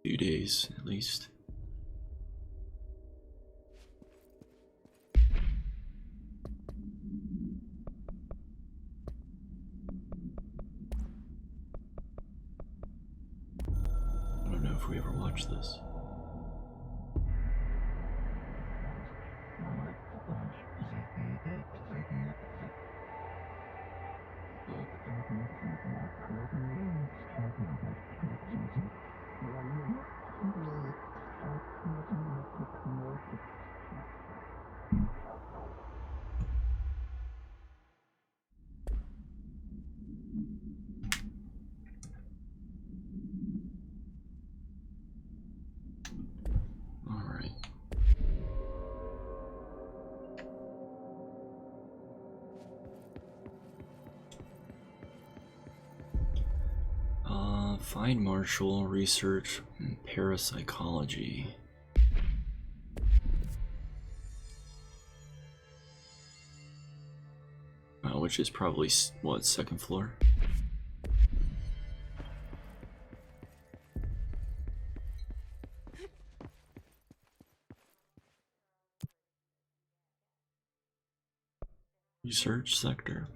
2 days at least. I don't know if we ever watched this. Find Marshall, research parapsychology. Which is probably, what, second floor? Research sector.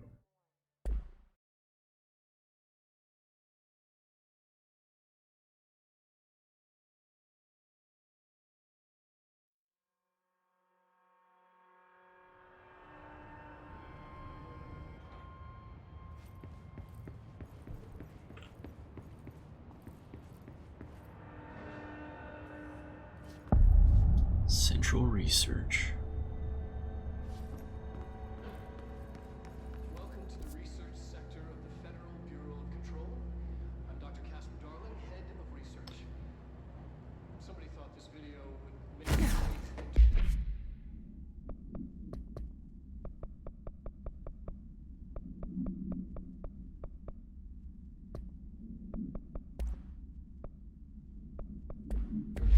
Central Research. Welcome to the research sector of the Federal Bureau of Control. I'm Dr. Casper Darling, head of research. Somebody thought this video would make it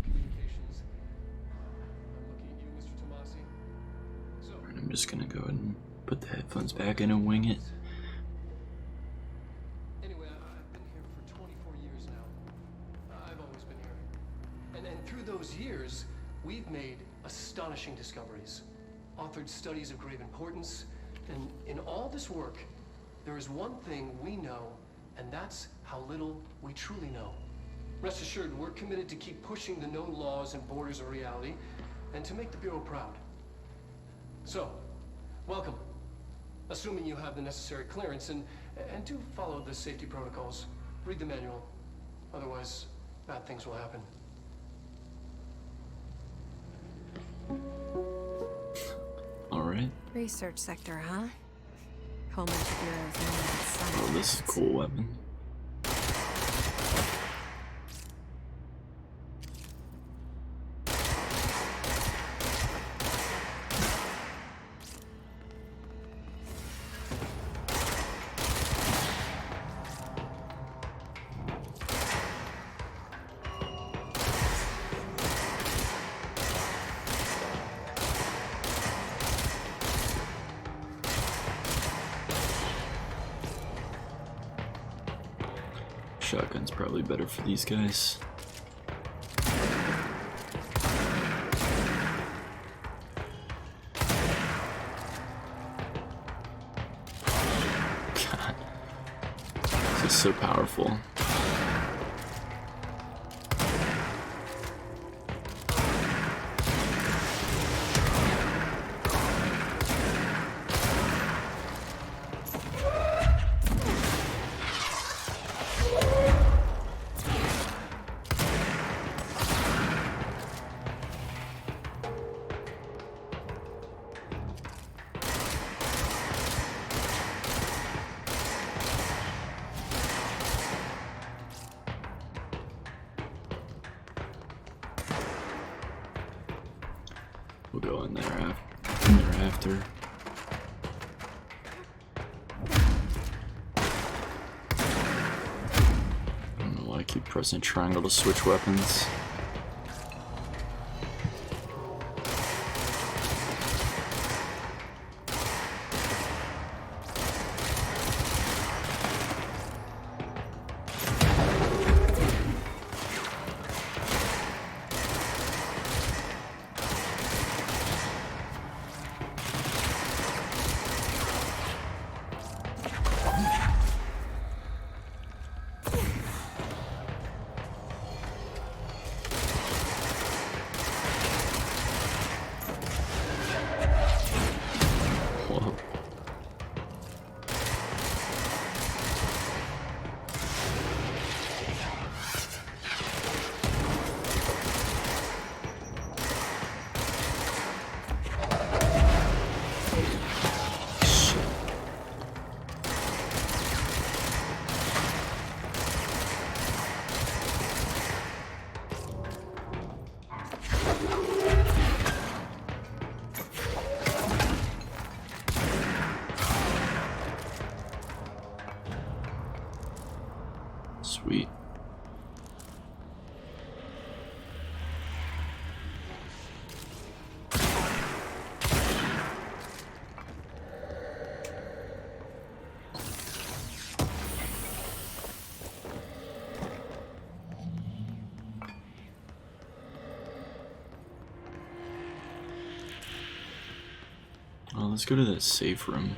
communications. I'm looking at you, Mr. Tomasi. So, I'm just gonna go ahead and put the headphones back in and wing it. anyway, I've been here for 24 years now. I've always been here. And through those years, we've made astonishing discoveries, authored studies of grave importance, and in all this work, there is one thing we know, and that's how little we truly know. Rest assured, we're committed to keep pushing the known laws and borders of reality, and to make the Bureau proud. So, welcome. Assuming you have the necessary clearance, and do follow the safety protocols. Read the manual. Otherwise, bad things will happen. Alright. Research sector, huh? Homeland Bureau's Oh, this is a cool weapon. Shotgun's probably better for these guys. God, this is so powerful. We'll go in there after. I don't know why I keep pressing triangle to switch weapons. Sweet. Well, let's go to that safe room.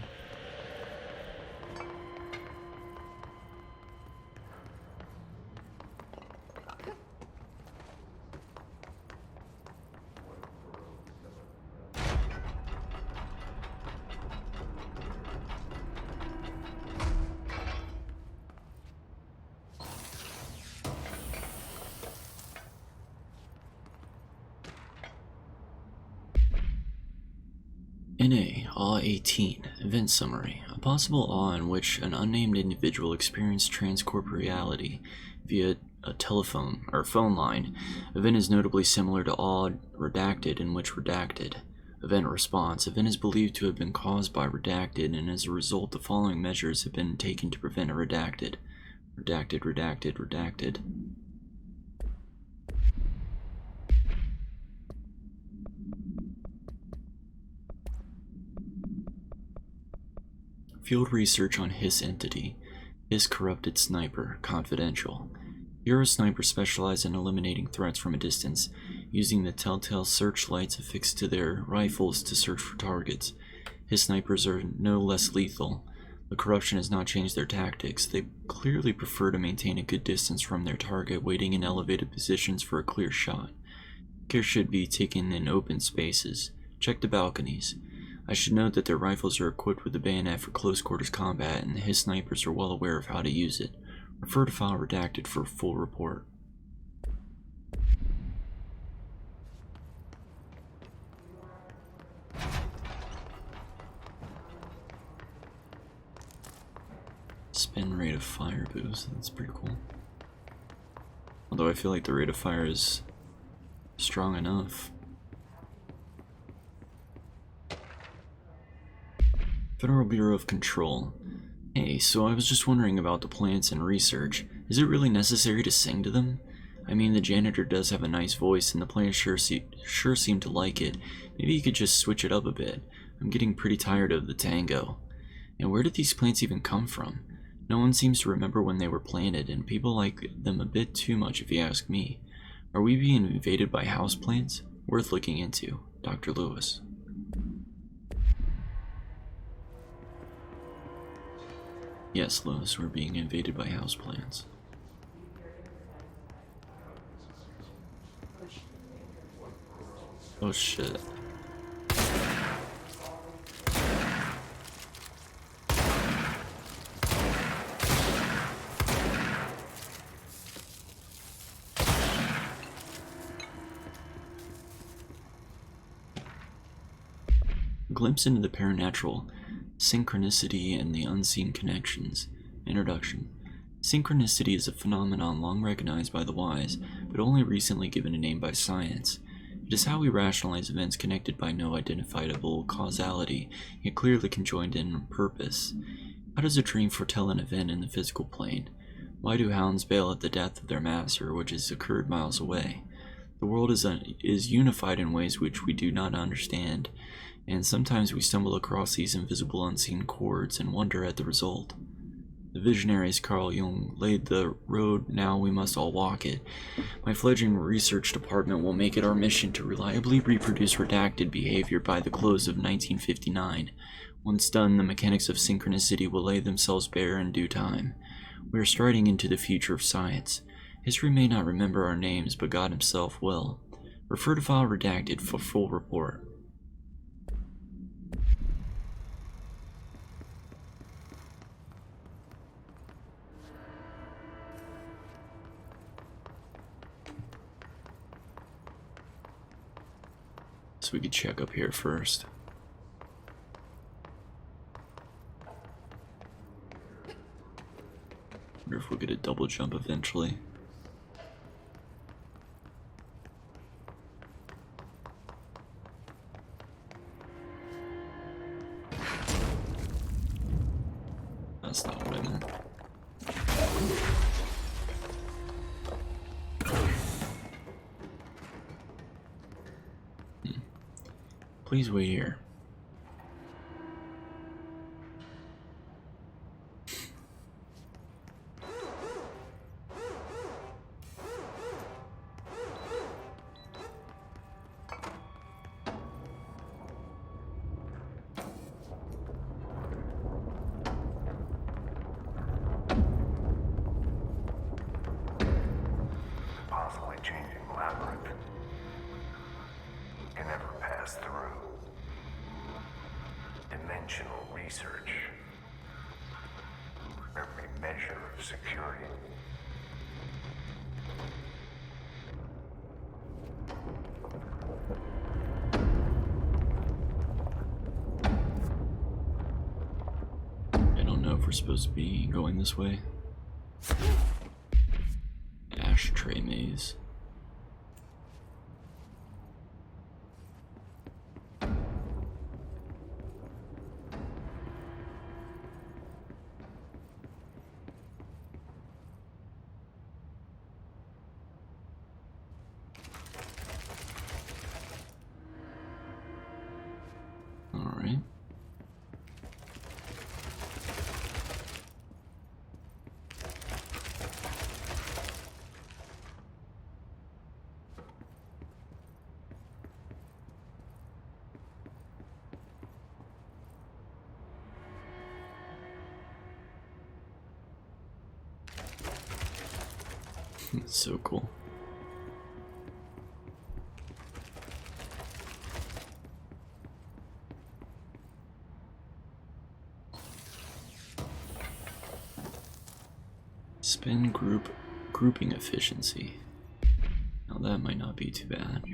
NA AW-18 Event Summary. A possible awe in which an unnamed individual experienced transcorporeality via a telephone or phone line. Event is notably similar to AW-Redacted, in which Redacted. Event response. Event is believed to have been caused by Redacted, and as a result the following measures have been taken to prevent a Redacted. Redacted, Redacted, Redacted. Field research on Hiss entity. Hiss corrupted sniper. Confidential. Bureau snipers specialize in eliminating threats from a distance, using the telltale searchlights affixed to their rifles to search for targets. Hiss snipers are no less lethal. The corruption has not changed their tactics. They clearly prefer to maintain a good distance from their target, waiting in elevated positions for a clear shot. Care should be taken in open spaces. Check the balconies. I should note that their rifles are equipped with a bayonet for close quarters combat, and the Hiss snipers are well aware of how to use it. Refer to file redacted for a full report. Spin rate of fire boost, that's pretty cool. Although I feel like the rate of fire is strong enough. Federal Bureau of Control. Hey, so I was just wondering about the plants and research. Is it really necessary to sing to them? I mean, the janitor does have a nice voice, and the plants sure seem to like it. Maybe you could just switch it up a bit. I'm getting pretty tired of the tango. And where did these plants even come from? No one seems to remember when they were planted, and people like them a bit too much if you ask me. Are we being invaded by houseplants? Worth looking into. Dr. Lewis. Yes, Lewis, we're being invaded by houseplants. Oh shit. A glimpse into the paranatural. Synchronicity and the Unseen Connections. Introduction. Synchronicity is a phenomenon long recognized by the wise, but only recently given a name by science. It is how we rationalize events connected by no identifiable causality, yet clearly conjoined in purpose. How does a dream foretell an event in the physical plane? Why do hounds bail at the death of their master, which has occurred miles away? The world is unified in ways which we do not understand, and sometimes we stumble across these invisible unseen chords and wonder at the result. The visionaries Carl Jung laid the road, now we must all walk it. My fledgling research department will make it our mission to reliably reproduce redacted behavior by the close of 1959. Once done, the mechanics of synchronicity will lay themselves bare in due time. We are striding into the future of science. History may not remember our names, but God himself will. Refer to file redacted for full report. So we could check up here first. Wonder if we'll get a double jump eventually. That's not what I meant. Please wait here. Possibly changing labyrinth. Can never pass through. Dimensional research. Every measure of security. I don't know if we're supposed to be going this way. Ashtray maze. All right. It's so cool. Spin grouping efficiency. Now that might not be too bad.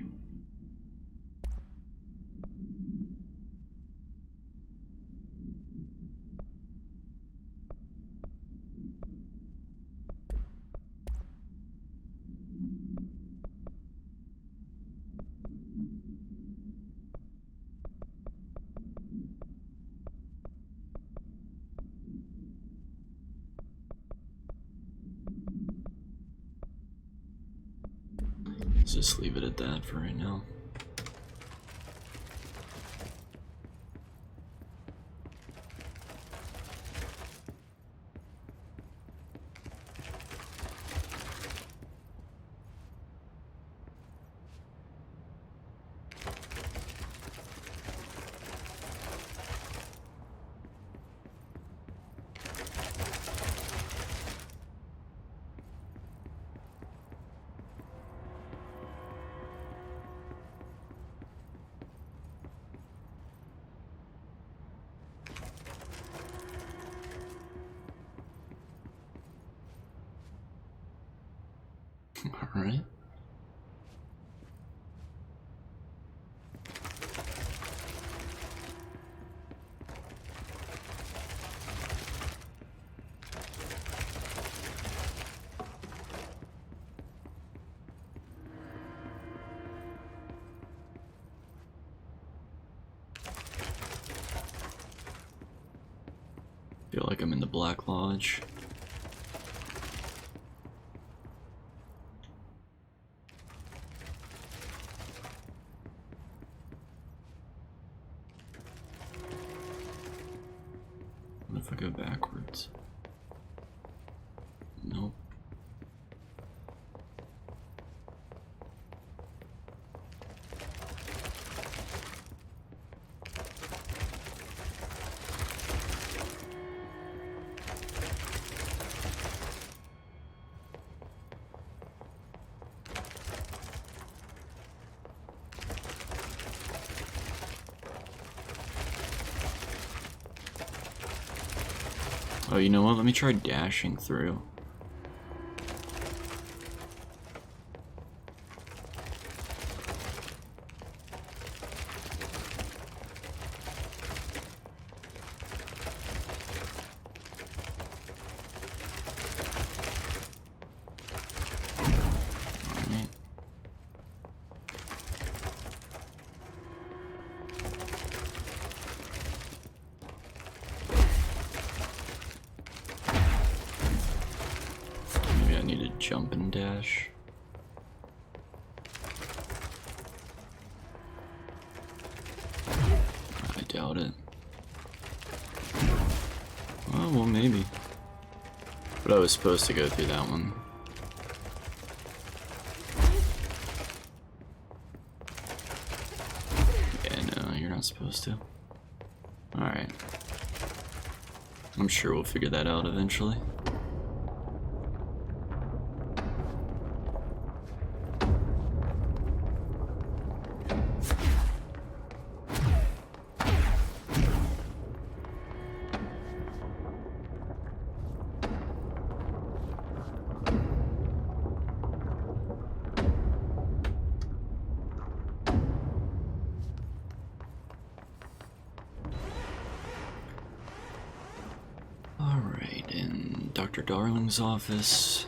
Let's just leave it at that for right now. All right. Feel like I'm in the Black Lodge. What if I go backwards? Nope. Oh, you know what? Let me try dashing through. Alright. Maybe I need to jump and dash. But I was supposed to go through that one. Yeah, no, you're not supposed to. Alright. I'm sure we'll figure that out eventually. Alright, in Dr. Darling's office.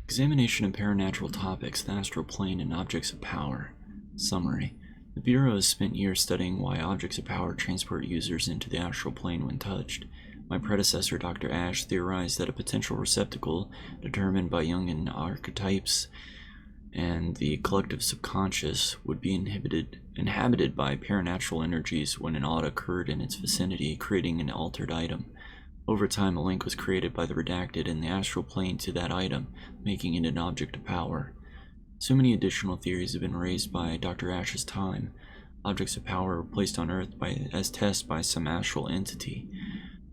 Examination of paranatural topics, the astral plane, and objects of power. Summary. The Bureau has spent years studying why objects of power transport users into the astral plane when touched. My predecessor, Dr. Ash, theorized that a potential receptacle, determined by Jungian archetypes and the collective subconscious, would be inhabited by paranatural energies when an odd occurred in its vicinity, creating an altered item. Over time, a link was created by the redacted in the astral plane to that item, making it an object of power. So many additional theories have been raised by Dr. Ash's time. Objects of power were placed on Earth as tests by some astral entity.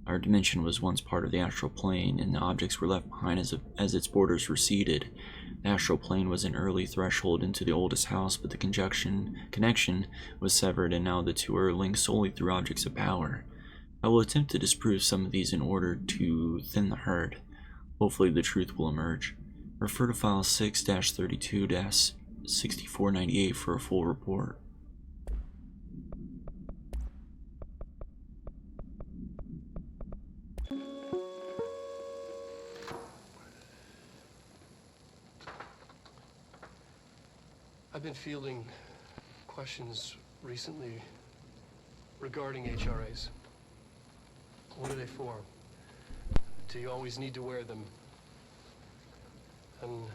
Our dimension was once part of the astral plane, and the objects were left behind as its borders receded. The astral plane was an early threshold into the oldest house, but the connection was severed, and now the two are linked solely through objects of power. I will attempt to disprove some of these in order to thin the herd. Hopefully the truth will emerge. Refer to file 6-32-6498 for a full report. I've been fielding questions recently regarding HRAs. What are they for? Do you always need to wear them? And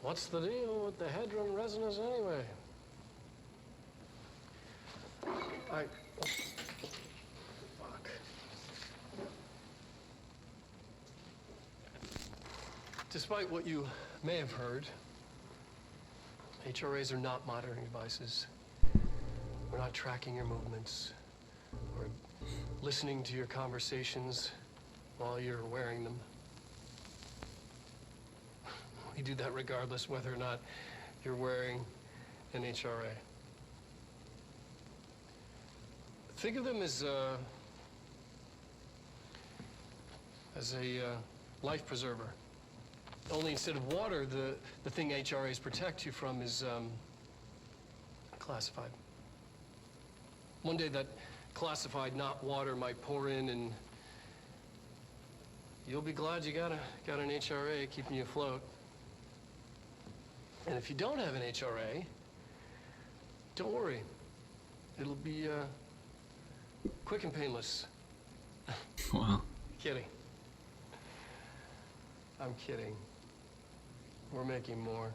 what's the deal with the Hedron resonance anyway? Fuck. Despite what you may have heard, HRAs are not monitoring devices. We're not tracking your movements or listening to your conversations while you're wearing them. We do that regardless whether or not you're wearing an HRA. Think of them as a life preserver. Only instead of water, the thing HRAs protect you from is classified. One day that classified, not water, might pour in, and you'll be glad you got an HRA keeping you afloat. And if you don't have an HRA, don't worry. It'll be quick and painless. Wow. Kidding. I'm kidding. We're making more.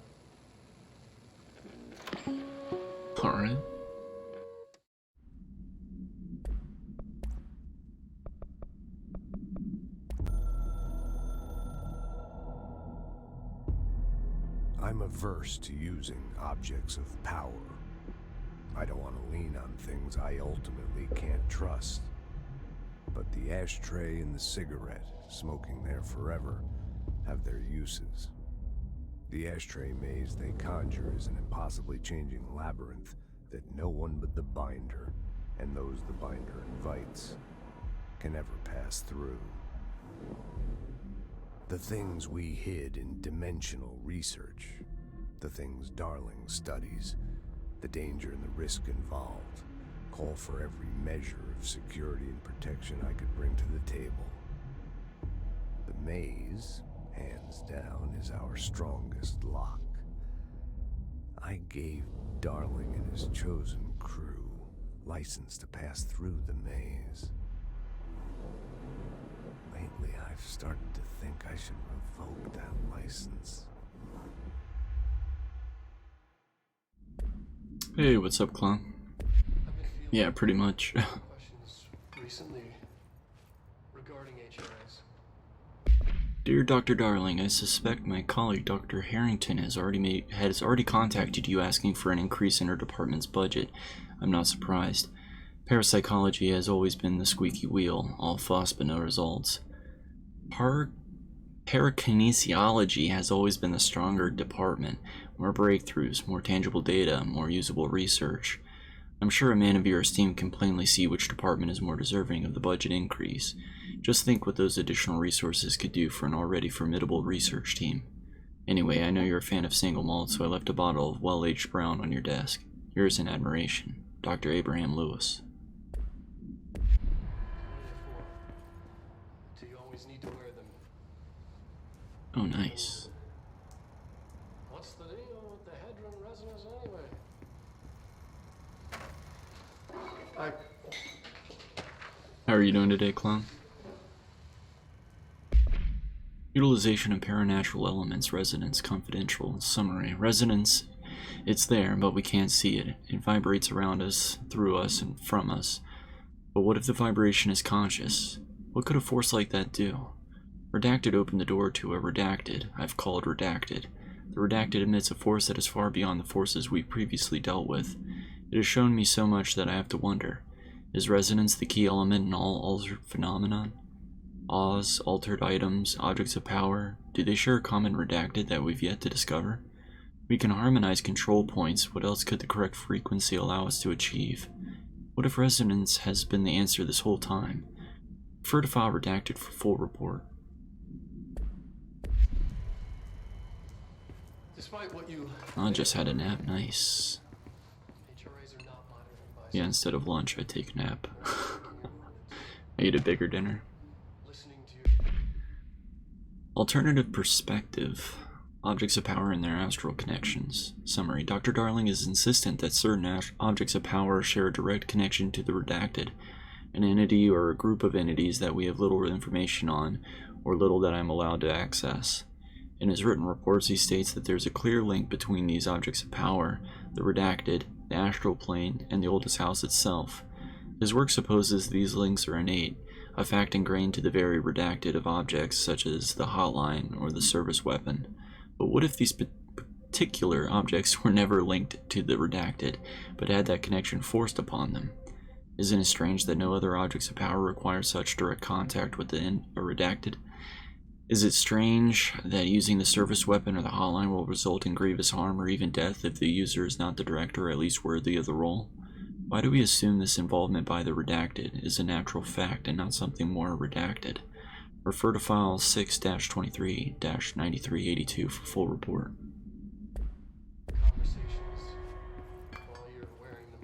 Alright. I'm averse to using objects of power. I don't want to lean on things I ultimately can't trust. But the ashtray and the cigarette, smoking there forever, have their uses. The ashtray maze they conjure is an impossibly changing labyrinth that no one but the Binder, and those the Binder invites, can ever pass through. The things we hid in dimensional research, the things Darling studies, the danger and the risk involved, call for every measure of security and protection I could bring to the table. The maze, hands down, is our strongest lock. I gave Darling and his chosen crew license to pass through the maze. Lately, I've started to think I should revoke that license. Hey, what's up, clown? Yeah, pretty much. questions recently regarding HRS. Dear Dr. Darling, I suspect my colleague Dr. Harrington has already contacted you asking for an increase in her department's budget. I'm not surprised. Parapsychology has always been the squeaky wheel, all fuss but no results. Parakinesiology has always been the stronger department. More breakthroughs, more tangible data, more usable research. I'm sure a man of your esteem can plainly see which department is more deserving of the budget increase. Just think what those additional resources could do for an already formidable research team. Anyway, I know you're a fan of single malt, so I left a bottle of well-aged brown on your desk. Yours in admiration, Dr. Abraham Lewis. 24. Do you always need to wear them? Oh, nice. What's the deal with the Hedron resonance anyway? How are you doing today, clown? Utilization of paranatural elements, resonance, confidential, summary. Resonance, it's there, but we can't see it. It vibrates around us, through us, and from us. But what if the vibration is conscious? What could a force like that do? Redacted opened the door to a redacted I've called redacted. The redacted emits a force that is far beyond the forces we previously dealt with. It has shown me so much that I have to wonder. Is resonance the key element in all altered phenomenon? Oz, altered items, objects of power, do they share a common redacted that we've yet to discover? We can harmonize control points, what else could the correct frequency allow us to achieve? What if resonance has been the answer this whole time? Prefer to file redacted for full report. Despite what you I just had a nap, nice. HRAs are not monitoring by Yeah, instead of lunch, I take a nap. I eat a bigger dinner. listening to Alternative perspective. Objects of power and their astral connections. Summary. Dr. Darling is insistent that certain objects of power share a direct connection to the redacted, an entity or a group of entities that we have little information on, or little that I am allowed to access. In his written reports, he states that there's a clear link between these objects of power, the redacted, the astral plane, and the oldest house itself. His work supposes these links are innate, a fact ingrained to the very redacted of objects such as the hotline or the service weapon. But what if these particular objects were never linked to the redacted, but had that connection forced upon them? Isn't it strange that no other objects of power require such direct contact with the redacted? Is it strange that using the service weapon or the hotline will result in grievous harm or even death if the user is not the director, at least worthy of the role? Why do we assume this involvement by the redacted is a natural fact and not something more redacted? Refer to file 6-23-9382 for full report. conversations while you're wearing them.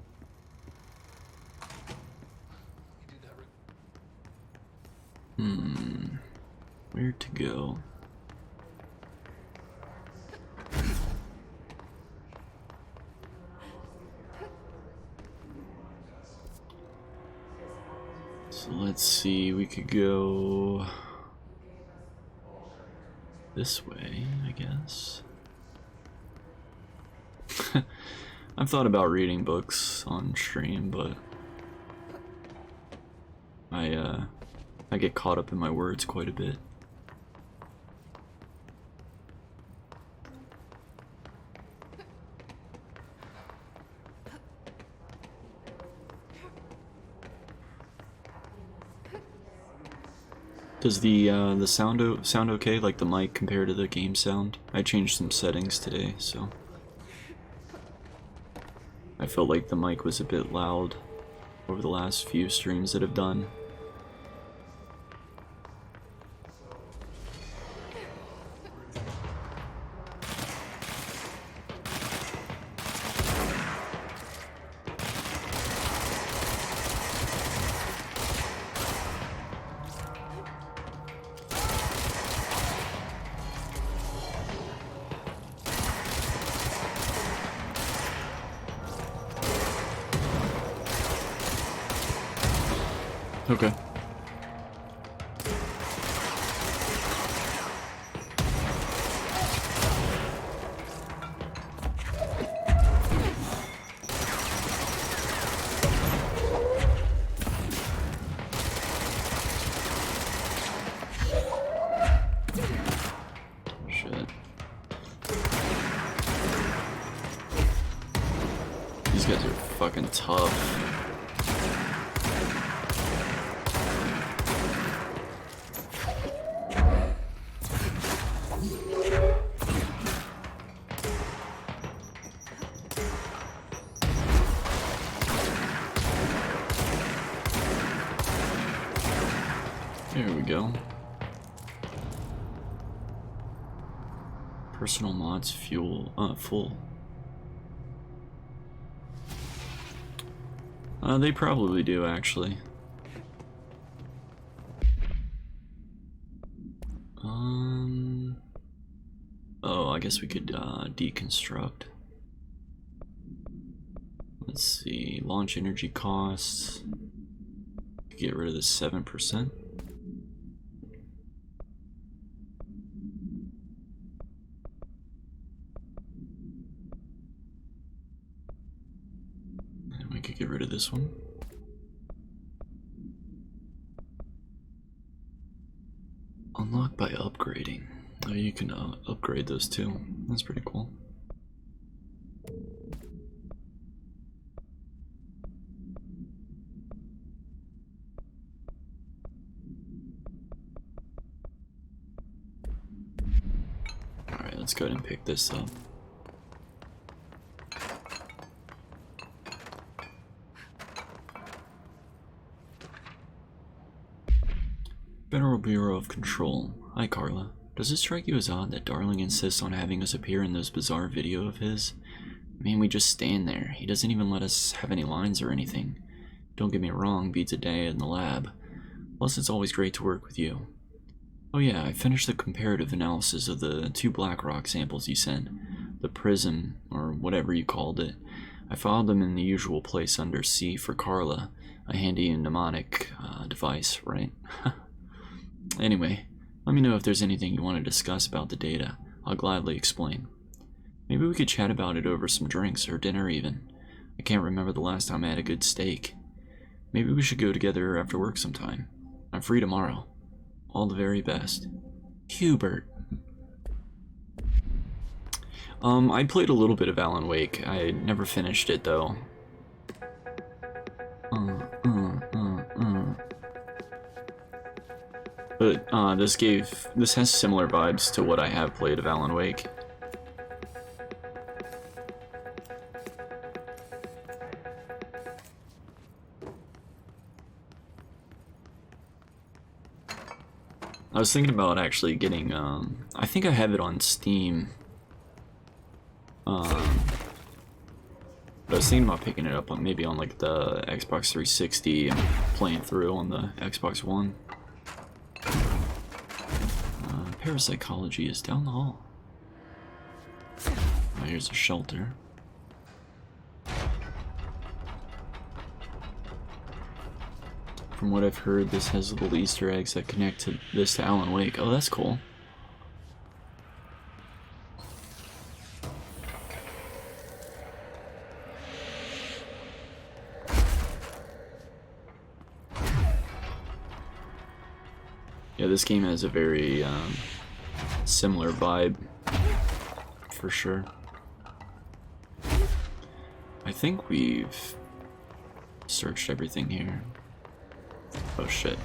You do that Where to go? So let's see, we could go this way, I guess. I've thought about reading books on stream, but I get caught up in my words quite a bit. Does the sound okay, like the mic compared to the game sound? I changed some settings today, so I felt like the mic was a bit loud over the last few streams that I've done. Okay. fucking tough. There we go. Personal mods full. They probably do, actually. Oh, I guess we could deconstruct. Let's see, launch energy costs. Get rid of the 7%. And we could get rid of this one. Unlock by upgrading. Oh, you can upgrade those too. That's pretty cool. Alright, let's go ahead and pick this up. Federal Bureau of Control. Hi, Carla. Does it strike you as odd that Darling insists on having us appear in those bizarre video of his? I mean, we just stand there. He doesn't even let us have any lines or anything. Don't get me wrong, beats a day in the lab. Plus, it's always great to work with you. Oh yeah, I finished the comparative analysis of the 2 Blackrock samples you sent. The Prism, or whatever you called it. I filed them in the usual place under C for Carla. A handy mnemonic device, right? Anyway, let me know if there's anything you want to discuss about the data. I'll gladly explain. Maybe we could chat about it over some drinks or dinner even. I can't remember the last time I had a good steak. Maybe we should go together after work sometime. I'm free tomorrow. All the very best. Hubert. I played a little bit of Alan Wake. I never finished it though. But this has similar vibes to what I have played of Alan Wake. I was thinking about actually getting, I think I have it on Steam. But I was thinking about picking it up on maybe on like the Xbox 360 and playing through on the Xbox One. Parapsychology is down the hall. Oh, here's a shelter. From what I've heard, this has little Easter eggs that connect to this to Alan Wake. Oh, that's cool. Yeah, this game has a very similar vibe, for sure. I think we've searched everything here. Oh shit.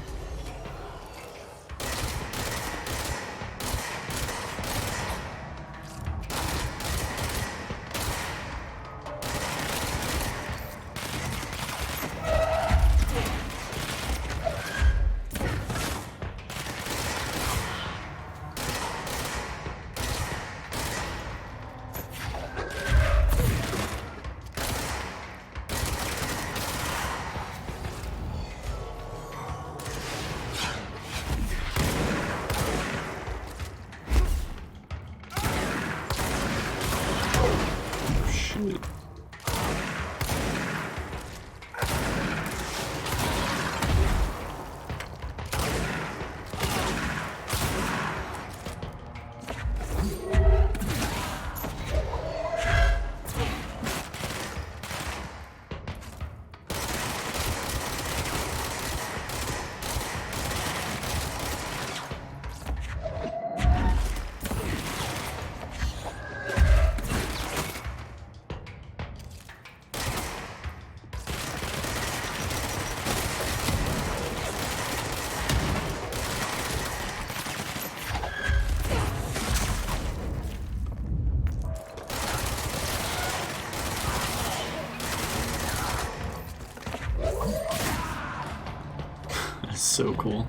so cool.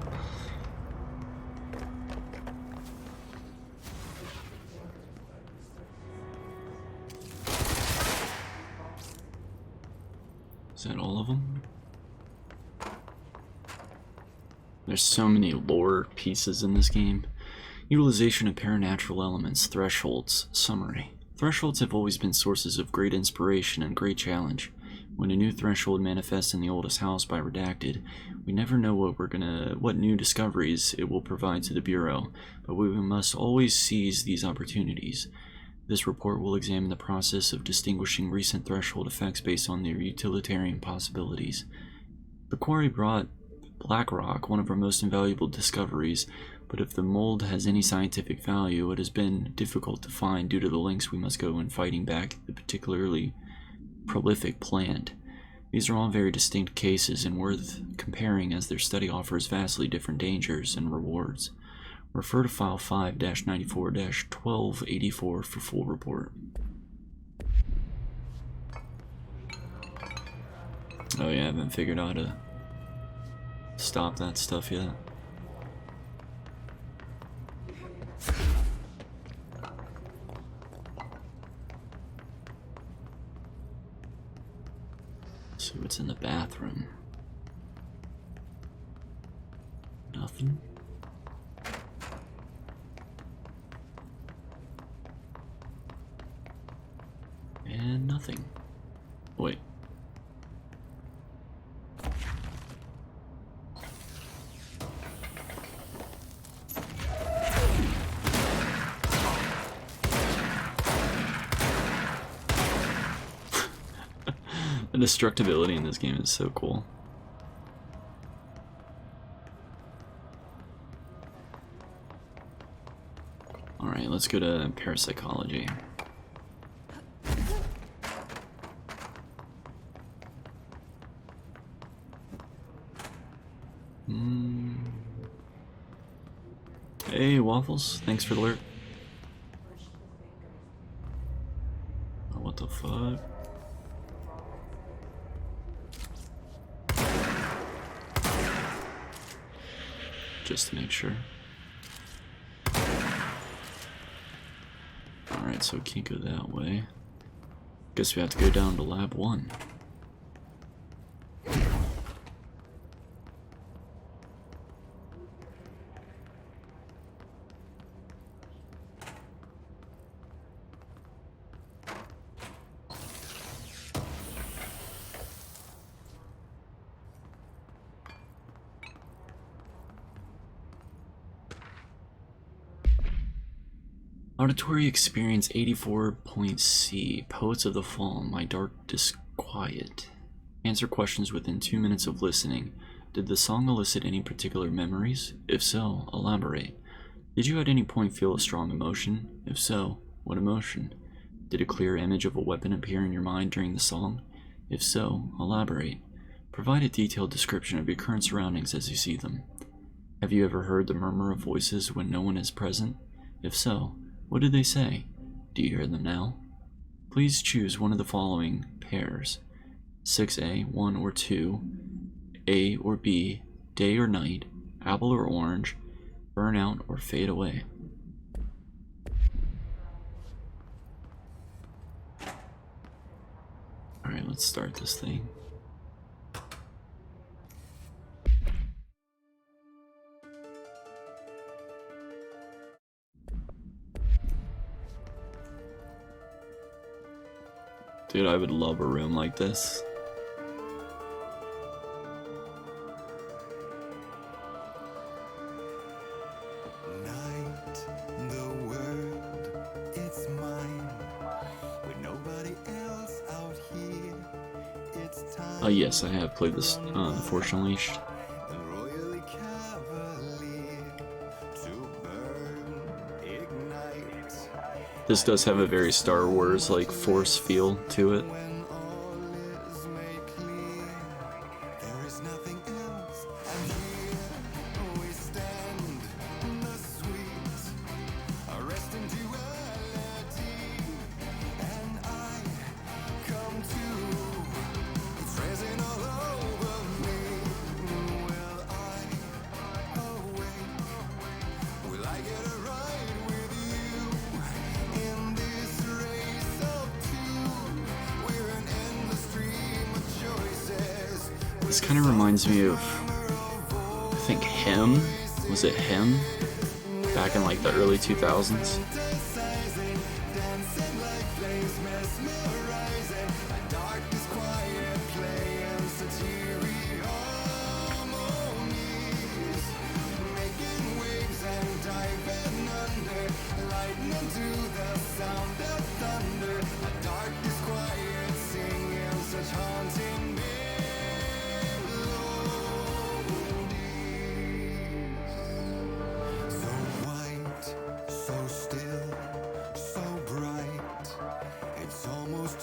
Is that all of them? There's so many lore pieces in this game. Utilization of paranatural elements, thresholds, summary. Thresholds have always been sources of great inspiration and great challenge. When a new threshold manifests in the oldest house by Redacted, we never know what new discoveries it will provide to the Bureau, but we must always seize these opportunities. This report will examine the process of distinguishing recent threshold effects based on their utilitarian possibilities. The quarry brought Blackrock, one of our most invaluable discoveries, but if the mold has any scientific value, it has been difficult to find due to the lengths we must go in fighting back the particularly prolific plant. These are all very distinct cases and worth comparing as their study offers vastly different dangers and rewards. Refer to File 5-94-1284 for full report. Oh yeah, I haven't figured out how to stop that stuff yet. See what's in the bathroom. Nothing. And nothing. Wait. The destructibility in this game is so cool. Alright, let's go to parapsychology. Hey, Waffles, thanks for the alert. Oh, what the fuck? Just to make sure. Alright, so we can't go that way. Guess we have to go down to Lab 1. Auditory experience 84.C. Poets of the Fall, My Dark Disquiet. Answer questions within 2 minutes of listening. Did the song elicit any particular memories? If so, elaborate. Did you at any point feel a strong emotion? If so, what emotion? Did a clear image of a weapon appear in your mind during the song? If so, elaborate. Provide a detailed description of your current surroundings as you see them. Have you ever heard the murmur of voices when no one is present? If so, what did they say? Do you hear them now? Please choose one of the following pairs. 6A, 1 or 2, A or B, day or night, apple or orange, burn out or fade away. Alright, let's start this thing. Dude, I would love a room like this. Night, the world, it's mine. With nobody else out here, it's time. Oh yes, I have played this, The Force Unleashed. And royally cavalier to burn, ignite. This does have a very Star Wars like Force feel to it. When all is made clear, there is nothing else. And here we stand, the sweet, arresting duality. And I come to, it's rising all over me. Will I This kind of reminds me of, I think, Him. Was it Him? Back in like the early 2000s.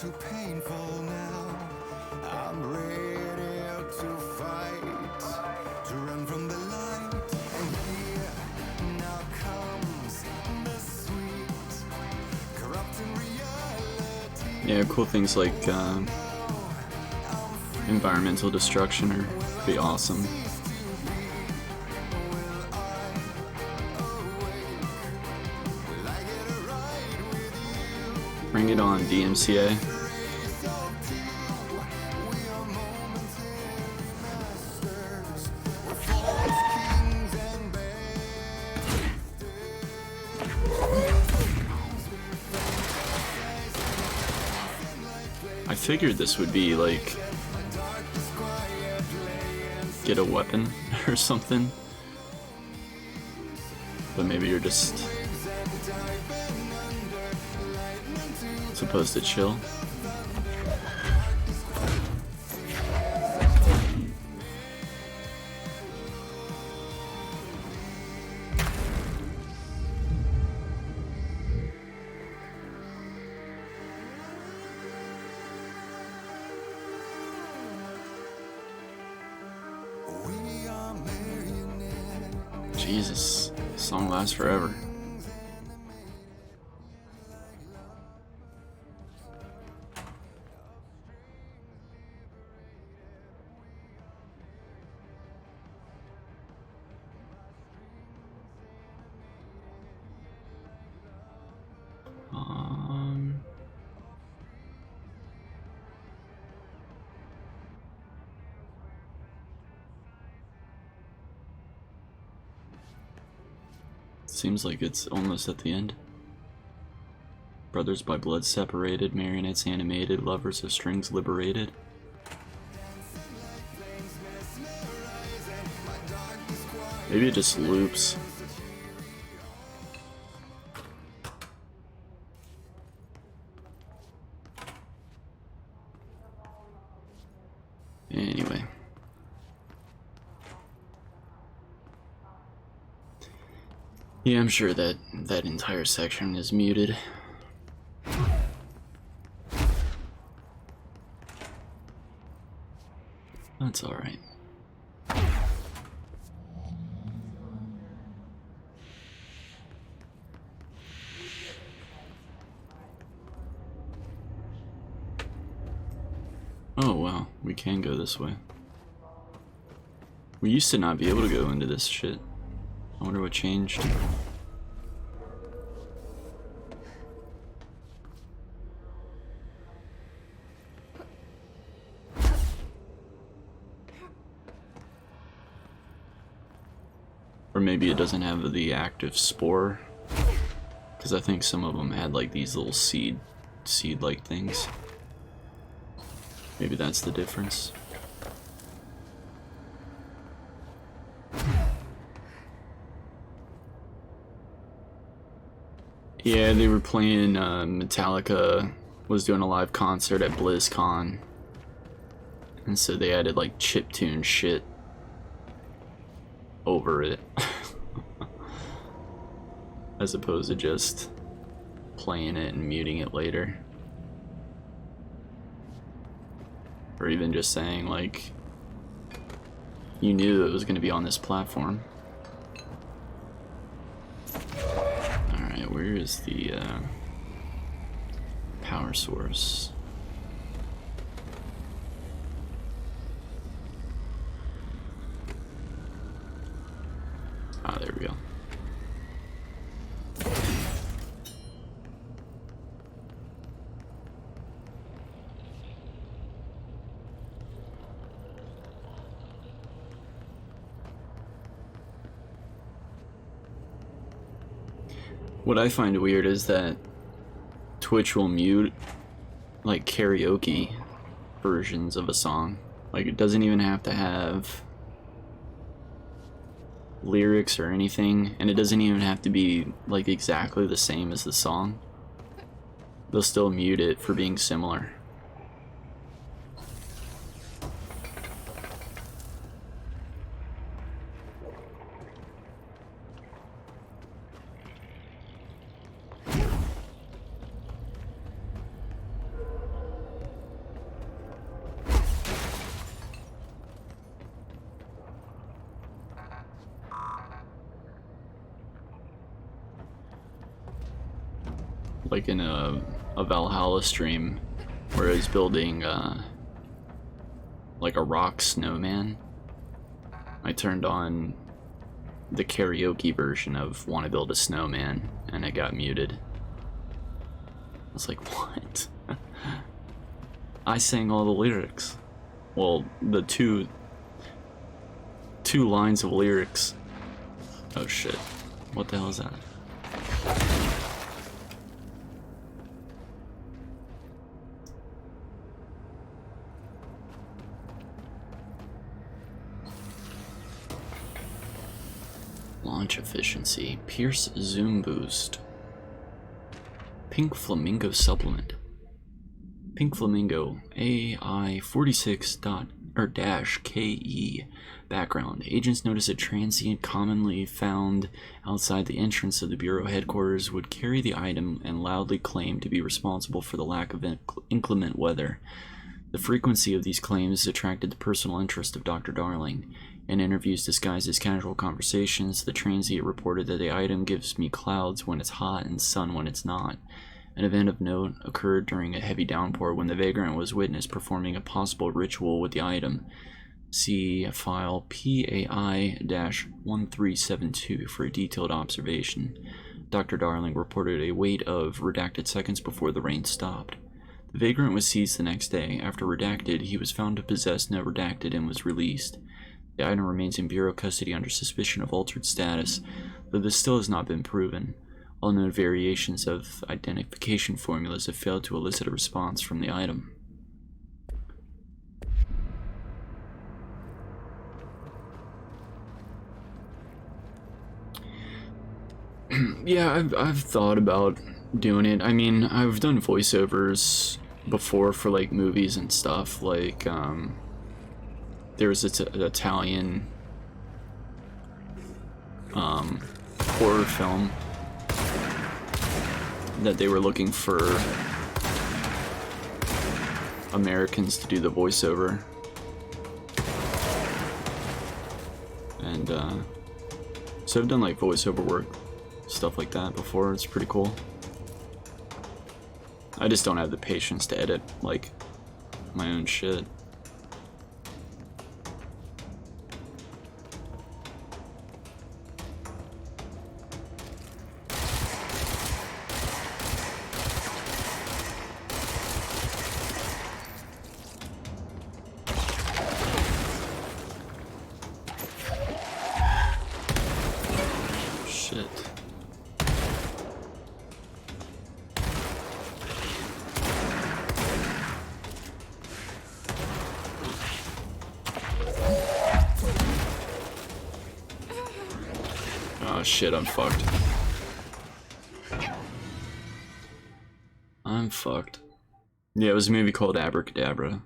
Too painful now. I'm ready to fight, to run from the light. And here now comes the sweet, corrupting reality. Yeah, cool things like environmental destruction are pretty awesome. Bring it on, DMCA. I figured this would be like get a weapon or something, but maybe you're just supposed to chill. Jesus, this song lasts forever. Seems like it's almost at the end. Brothers by blood separated, marionettes animated, lovers of strings liberated. Maybe it just loops. Anyway. Yeah, I'm sure that that entire section is muted. That's alright. Oh wow, we can go this way. We used to not be able to go into this shit. I wonder what changed. Or maybe it doesn't have the active spore, because I think some of them had like these little seed-like things. Maybe that's the difference. Yeah, they were playing, Metallica was doing a live concert at BlizzCon, and so they added like chiptune shit over it, as opposed to just playing it and muting it later. Or even just saying like, you knew it was going to be on this platform. Alright, where is the power source? Ah, there we go. What I find weird is that Twitch will mute like karaoke versions of a song. Like it doesn't even have to have lyrics or anything, and it doesn't even have to be like exactly the same as the song. They'll still mute it for being similar. Like in a Valhalla stream where I was building like a rock snowman, I turned on the karaoke version of Wanna Build a Snowman and it got muted. I was like, what? I sang all the lyrics. Well, the two lines of lyrics. Oh shit. What the hell is that? Launch efficiency. Pierce zoom boost. Pink Flamingo supplement. Pink Flamingo AI46-KE. Background. Agents notice a transient commonly found outside the entrance of the Bureau headquarters would carry the item and loudly claim to be responsible for the lack of inclement weather. The frequency of these claims attracted the personal interest of Dr. Darling. In interviews disguised as casual conversations, the transient reported that the item gives me clouds when it's hot and sun when it's not. An event of note occurred during a heavy downpour when the vagrant was witnessed performing a possible ritual with the item. See file PAI-1372 for a detailed observation. Dr. Darling reported a wait of redacted seconds before the rain stopped. The vagrant was seized the next day. After redacted, he was found to possess no redacted and was released. The item remains in Bureau custody under suspicion of altered status, though this still has not been proven. All known variations of identification formulas have failed to elicit a response from the item. Yeah, I've thought about doing it. I mean, I've done voiceovers before for like movies and stuff. Like, there was an Italian horror film that they were looking for Americans to do the voiceover, and so I've done like voiceover work, stuff like that before. It's pretty cool. I just don't have the patience to edit like my own shit. Shit, I'm fucked. I'm fucked. Yeah, it was a movie called Abracadabra.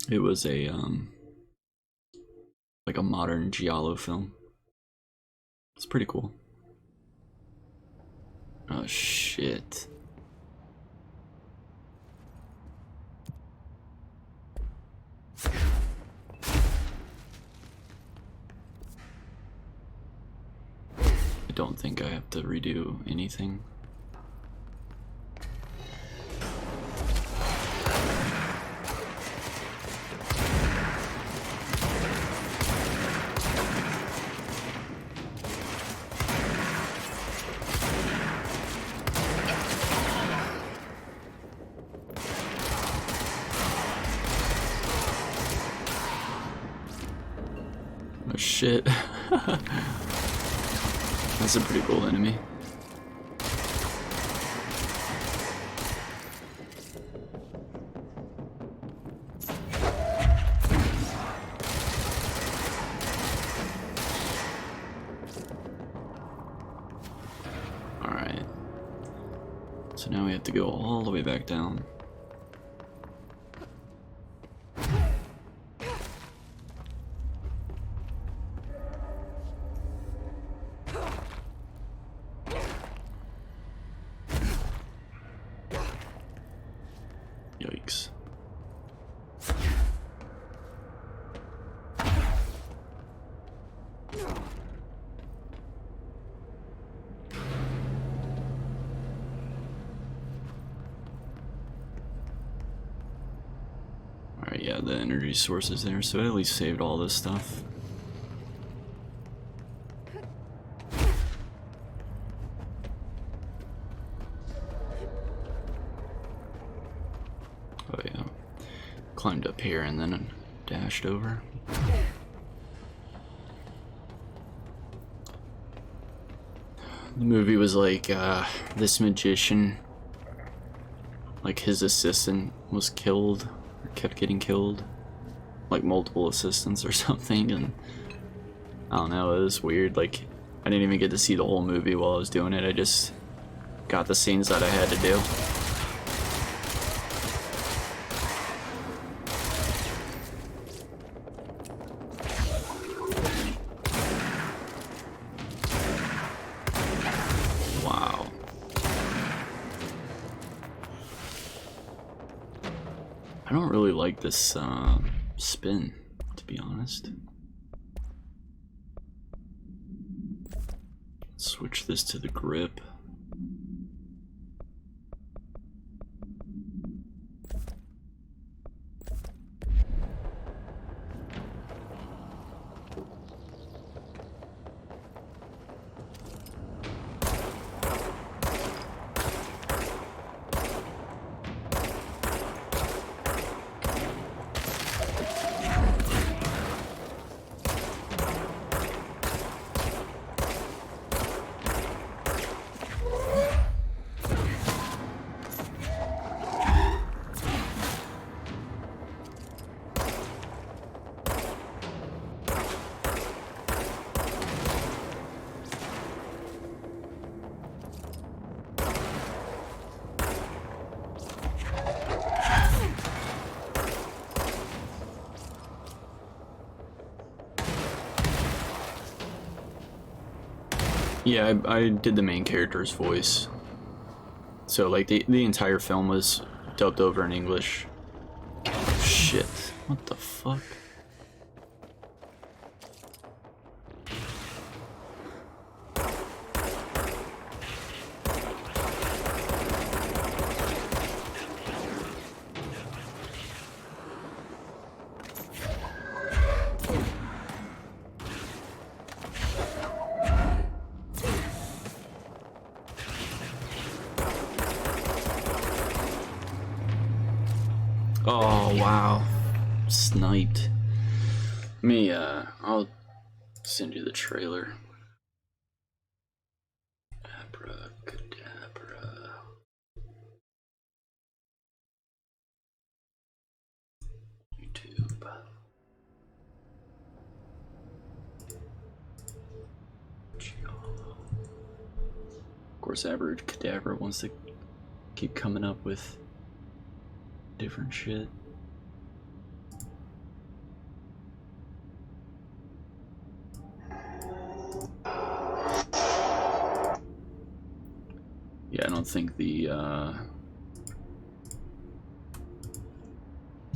It was a like a modern giallo film. It's pretty cool. Oh shit. I don't think I have to redo anything. Oh shit. That's a pretty cool enemy. Alright. So now we have to go all the way back down. Yikes. Alright, yeah, the energy source is there, so it at least saved all this stuff. Oh yeah, climbed up here and then dashed over. The movie was like, this magician, like his assistant was killed, or kept getting killed, like multiple assistants or something, and I don't know, it was weird. Like, I didn't even get to see the whole movie while I was doing it, I just got the scenes that I had to do. Wow. I don't really like this spin, to be honest. Switch this to the grip. Yeah, I did the main character's voice. So like the entire film was dubbed over in English. Shit. What the fuck? Oh wow, sniped. I'll send you the trailer. Abracadabra. YouTube. Of course, Abracadabra wants to keep coming up with different shit. Yeah, I don't think the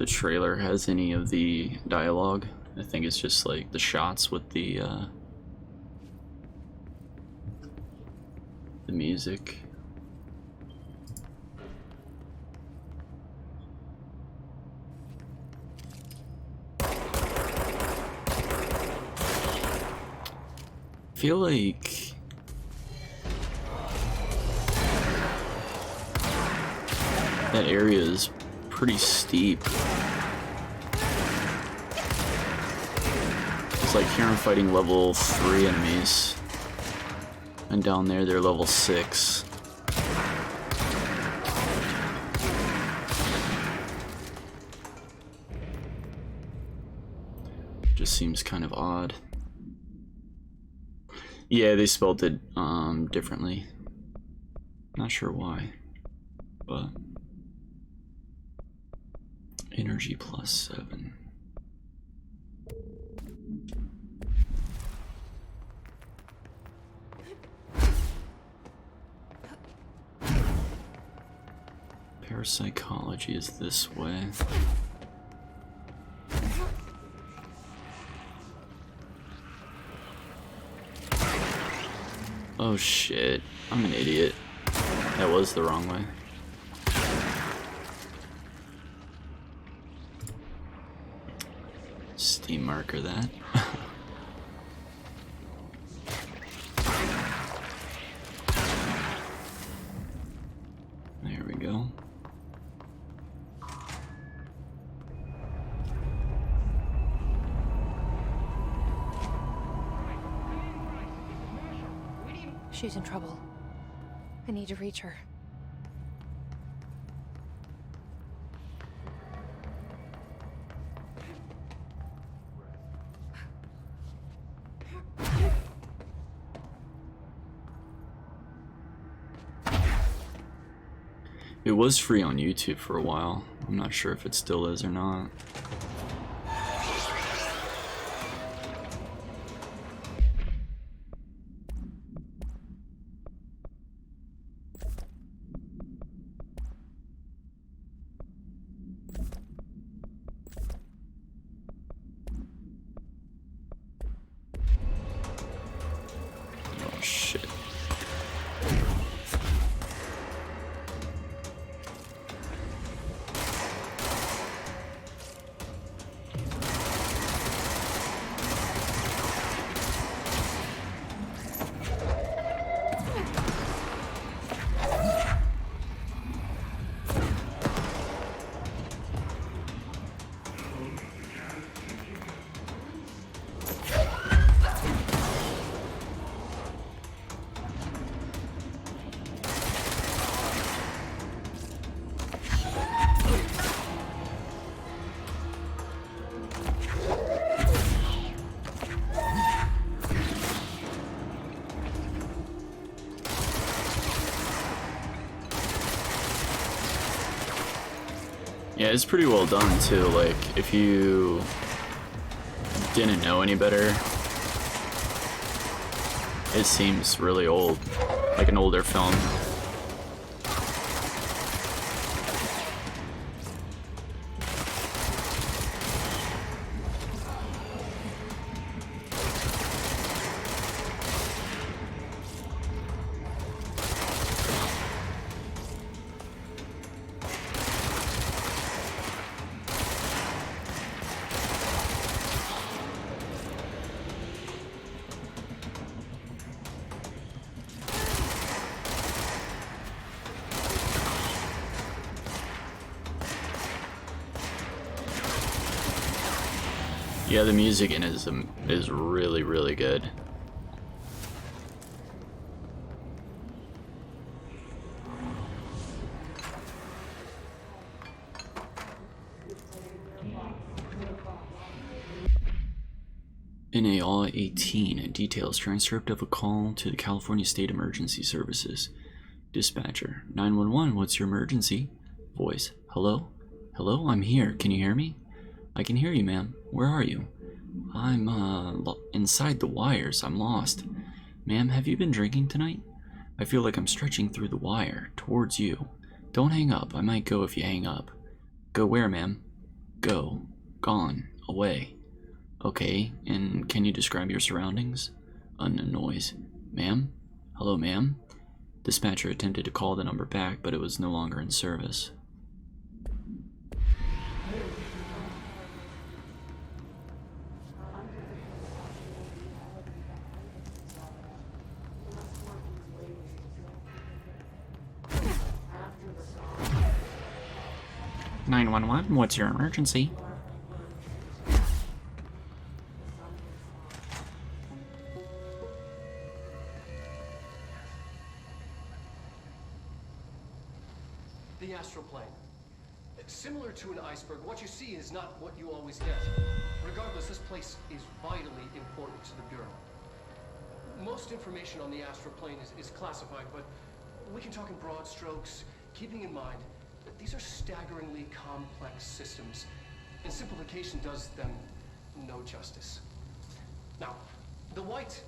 trailer has any of the dialogue. I think it's just like the shots with the music. I feel like that area is pretty steep. It's like here I'm fighting level 3 enemies. And down there they're level 6. Just seems kind of odd. Yeah, they spelled it differently. Not sure why, but energy plus 7. Parapsychology is this way. Oh shit, I'm an idiot. That was the wrong way. Steam marker that. There we go. She's in trouble. I need to reach her. It was free on YouTube for a while. I'm not sure if it still is or not. Oh shit. Yeah, it's pretty well done too. Like, if you didn't know any better, it seems really old, like an older film. Yeah, the music in it is really, really good. NAR 18 details transcript of a call to the California State Emergency Services. Dispatcher, 911, what's your emergency? Voice, hello? Hello, I'm here. Can you hear me? I can hear you, ma'am. Where are you? I'm, inside the wires. I'm lost. Ma'am, have you been drinking tonight? I feel like I'm stretching through the wire, towards you. Don't hang up. I might go if you hang up. Go where, ma'am? Go. Gone. Away. Okay, and can you describe your surroundings? Unknown noise. Ma'am? Hello, ma'am? Dispatcher attempted to call the number back, but it was no longer in service. "911, what's your emergency?" The astral plane. Similar to an iceberg, what you see is not what you always get. Regardless, this place is vitally important to the Bureau. Most information on the astral plane is classified, but we can talk in broad strokes, keeping in mind that these are staggeringly complex systems, and simplification does them no justice. Now, the white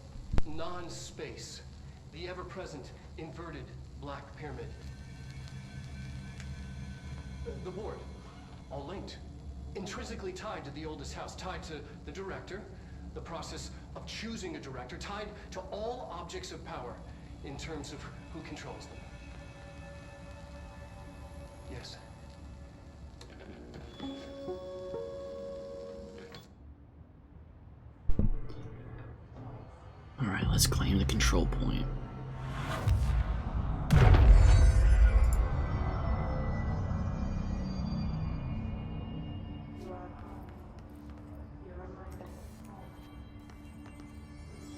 non-space, the ever-present inverted black pyramid. The board, all linked, intrinsically tied to the oldest house, tied to the director, the process of choosing a director, tied to all objects of power in terms of who controls them. Yes. Alright, let's claim the control point.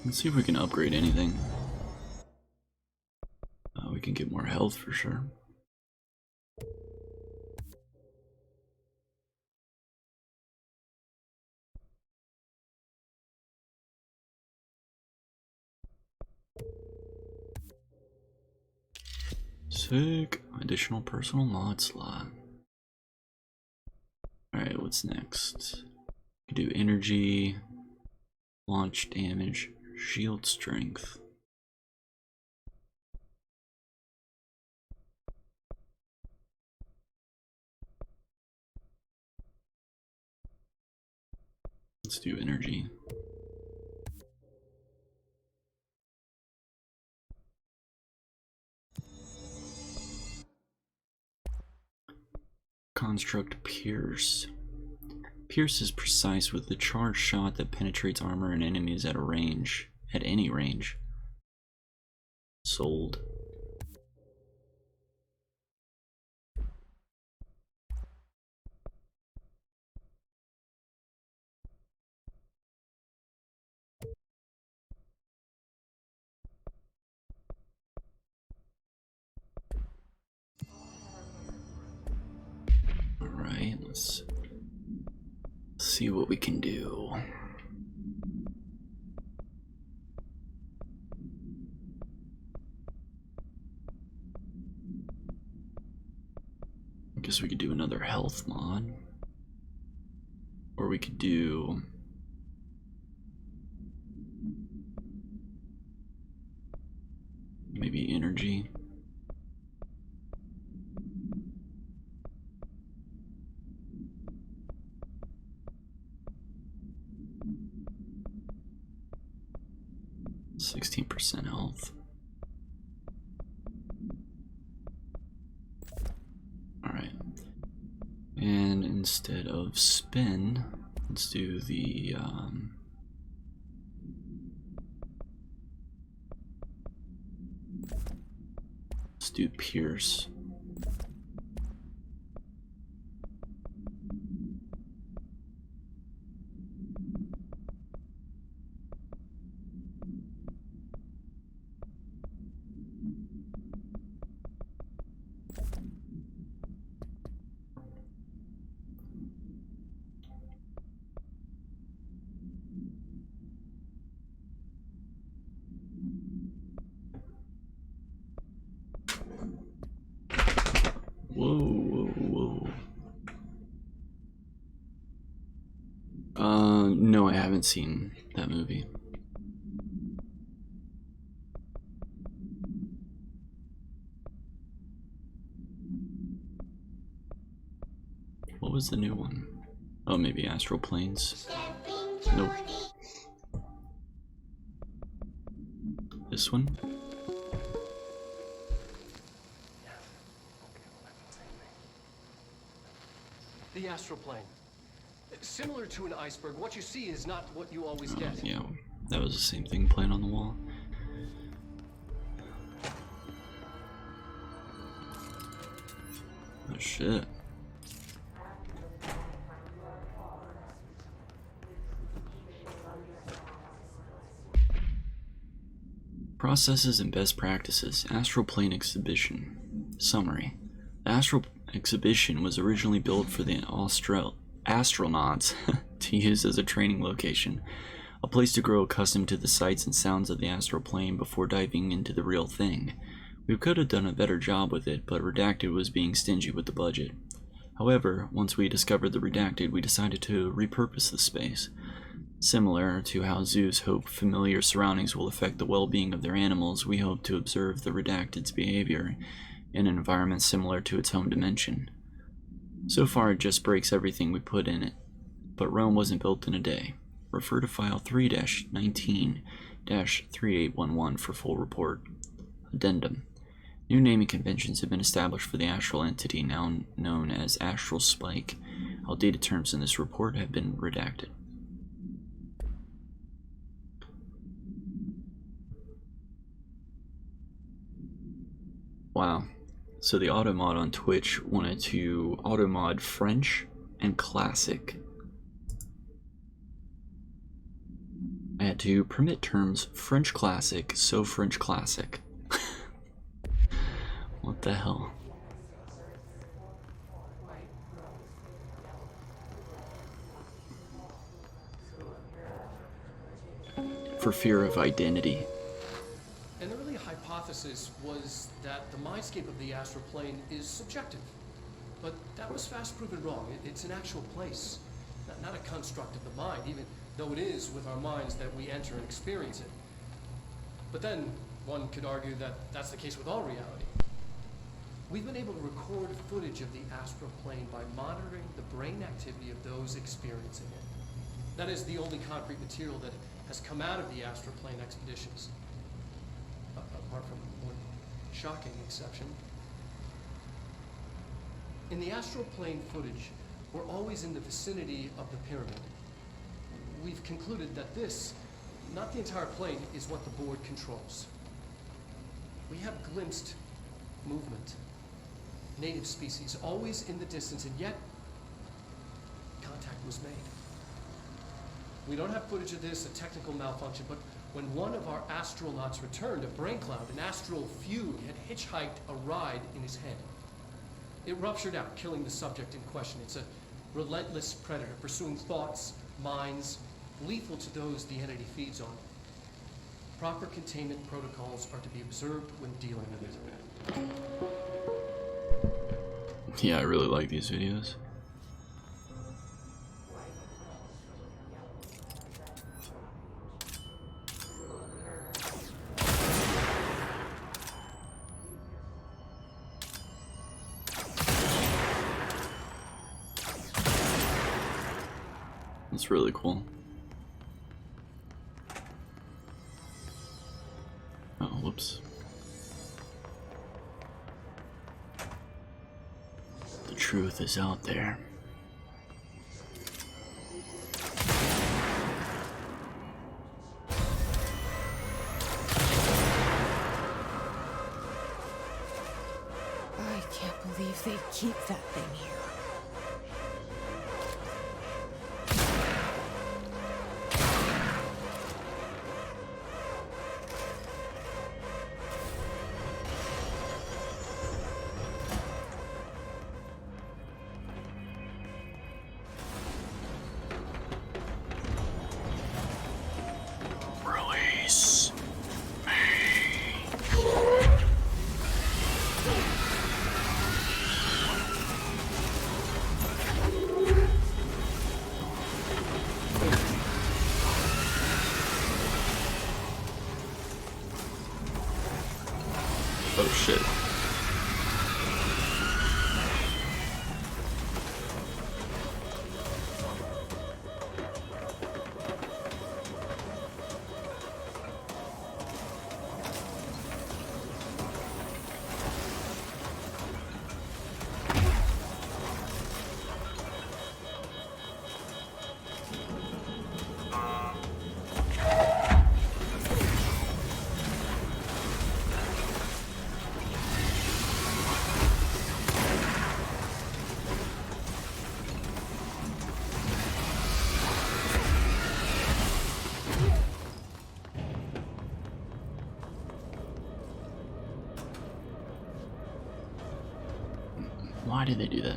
Let's see if we can upgrade anything. We can get more health for sure. Sick. Additional personal mod slot. Alright, what's next? We can do energy, launch damage, shield strength. Let's do energy. Construct Pierce. Pierce is precise with the charged shot that penetrates armor and enemies at any range. Sold. Alright, let's see what we can do. I guess we could do another health mod. Or we could do maybe energy. %, health. Alright. And instead of spin, let's do the let's do Pierce. No, I haven't seen that movie. What was the new one? Oh, maybe Astral Planes. Nope. This one? The astral plane. Similar to an iceberg, what you see is not what you always get. Yeah, that was the same thing playing on the wall. Oh shit. Processes and best practices. Astral Plane exhibition. Summary. The astral exhibition was originally built for the astronauts to use as a training location, a place to grow accustomed to the sights and sounds of the astral plane before diving into the real thing. We could have done a better job with it, but Redacted was being stingy with the budget. However, once we discovered the Redacted, we decided to repurpose the space. Similar to how zoos hope familiar surroundings will affect the well-being of their animals, we hope to observe the Redacted's behavior in an environment similar to its home dimension. So far, it just breaks everything we put in it, but Rome wasn't built in a day. Refer to file 3-19-3811 for full report. Addendum. New naming conventions have been established for the astral entity now known as Astral Spike. Outdated terms in this report have been redacted. Wow. So the Automod on Twitch wanted to automod French and Classic. I had to permit terms French Classic, so French Classic. What the hell? For fear of identity. An early hypothesis was that the mindscape of the astral plane is subjective. But that was fast proven wrong. It's an actual place, not a construct of the mind, even though it is with our minds that we enter and experience it. But then, one could argue that that's the case with all reality. We've been able to record footage of the astral plane by monitoring the brain activity of those experiencing it. That is the only concrete material that has come out of the astral plane expeditions. Apart from one shocking exception. In the astral plane footage, we're always in the vicinity of the pyramid. We've concluded that this, not the entire plane, is what the board controls. We have glimpsed movement. Native species, always in the distance, and yet contact was made. We don't have footage of this, a technical malfunction, but when one of our astronauts returned, a brain cloud, an astral fugue, had hitchhiked a ride in his head. It ruptured out, killing the subject in question. It's a relentless predator, pursuing thoughts, minds, lethal to those the entity feeds on. Proper containment protocols are to be observed when dealing with it. Yeah, I really like these videos. That's really cool. Oh, whoops. The truth is out there. I can't believe they keep that thing here. Release me. Oh shit. Why did they do that?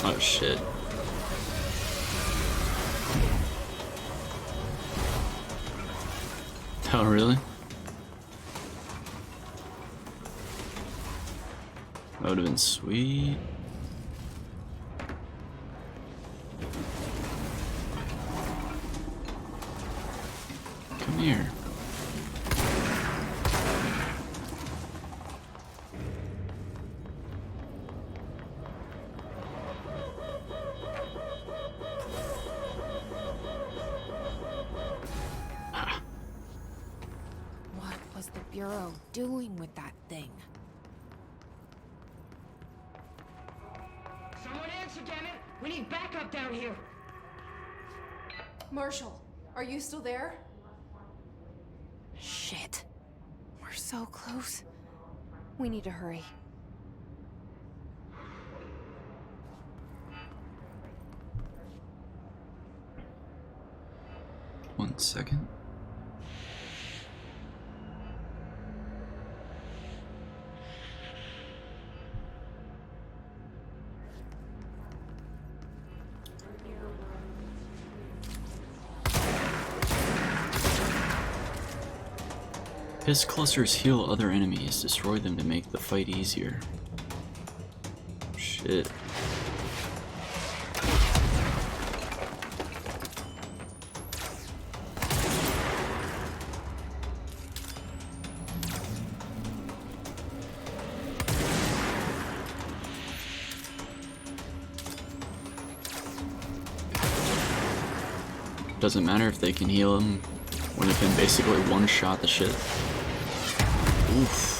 Oh shit. Oh really? That would have been sweet. Come here. What was the Bureau doing with that thing? Someone answer, damn it! We need backup down here! Marshall, are you still there? Shit. We're so close. We need to hurry. One second. His clusters heal other enemies, destroy them to make the fight easier. Shit. Doesn't matter if they can heal him when it can basically one-shot the shit. Oof.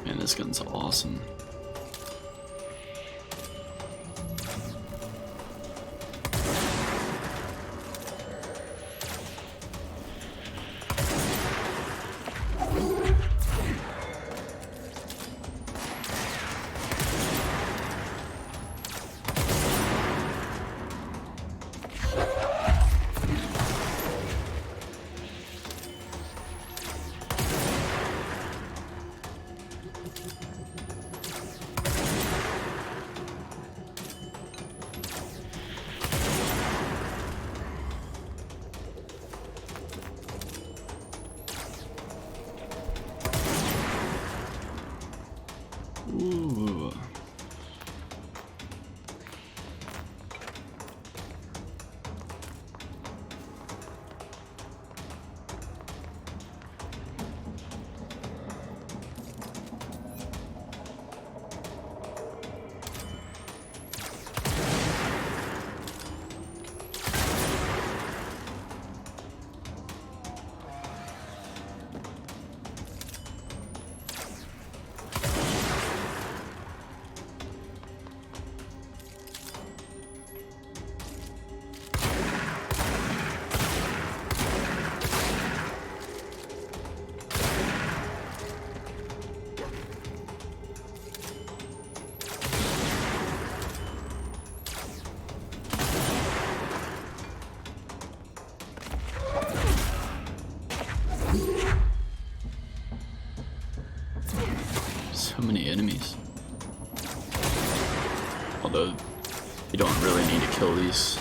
Man, this gun's awesome. Ooh. So many enemies. Although, you don't really need to kill these.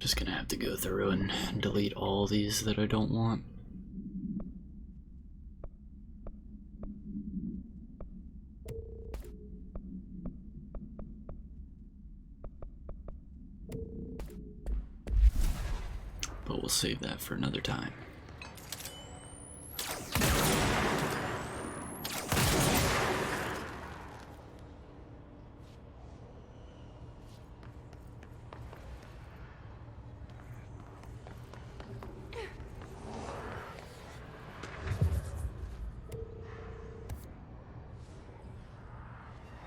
Just gonna have to go through and delete all these that I don't want. But we'll save that for another time.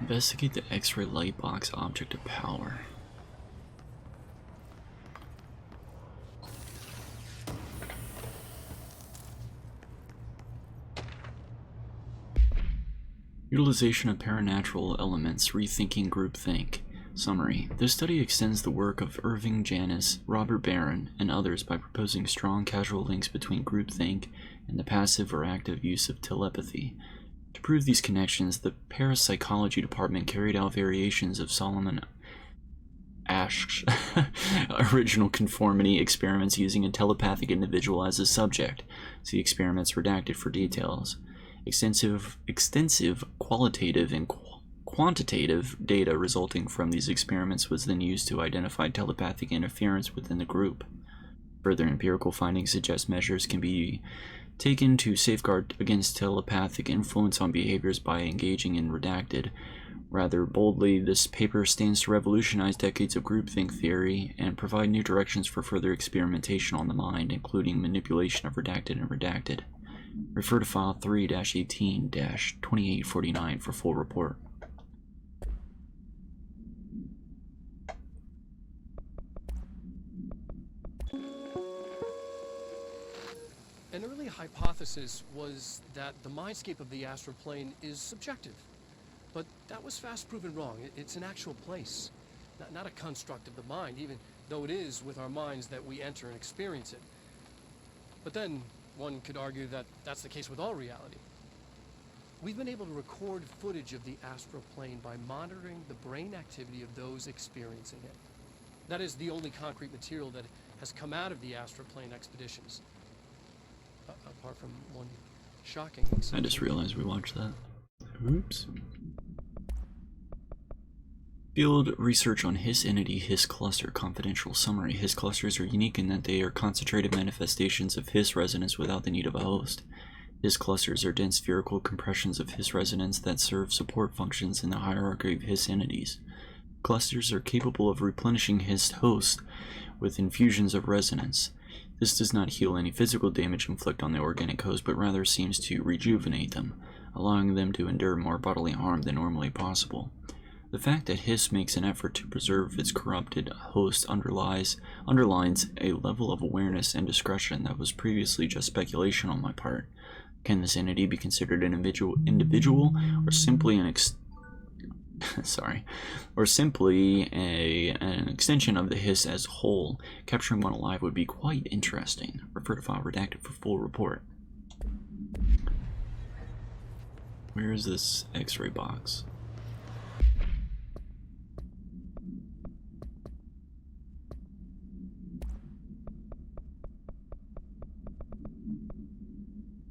Investigate the X-ray light box object of power. Utilization of paranatural elements, rethinking groupthink. Summary. This study extends the work of Irving Janis, Robert Barron, and others by proposing strong causal links between groupthink and the passive or active use of telepathy. To prove these connections, the parapsychology department carried out variations of Solomon Asch's original conformity experiments using a telepathic individual as a subject. See experiments redacted for details. Extensive qualitative and quantitative data resulting from these experiments was then used to identify telepathic interference within the group. Further empirical findings suggest measures can be taken to safeguard against telepathic influence on behaviors by engaging in redacted. Rather boldly, this paper stands to revolutionize decades of groupthink theory and provide new directions for further experimentation on the mind, including manipulation of redacted and redacted. Refer to file 3-18-2849 for full report. An early hypothesis was that the mindscape of the astral plane is subjective. But that was fast proven wrong. It's an actual place, not a construct of the mind, even though it is with our minds that we enter and experience it. But then, one could argue that that's the case with all reality. We've been able to record footage of the astral plane by monitoring the brain activity of those experiencing it. That is the only concrete material that has come out of the astral plane expeditions. Apart from one shocking incident. I just realized we watched that. Oops. Field research on Hiss entity Hiss cluster. Confidential summary. Hiss clusters are unique in that they are concentrated manifestations of Hiss resonance without the need of a host. Hiss clusters are dense spherical compressions of Hiss resonance that serve support functions in the hierarchy of Hiss entities. Clusters are capable of replenishing Hiss hosts with infusions of resonance. This does not heal any physical damage inflicted on the organic host, but rather seems to rejuvenate them, allowing them to endure more bodily harm than normally possible. The fact that Hiss makes an effort to preserve its corrupted host underlines a level of awareness and discretion that was previously just speculation on my part. Can this entity be considered an individual or simply an extension of the Hiss as a whole? Capturing one alive would be quite interesting. Refer to file redacted for full report. Where is this X-ray box?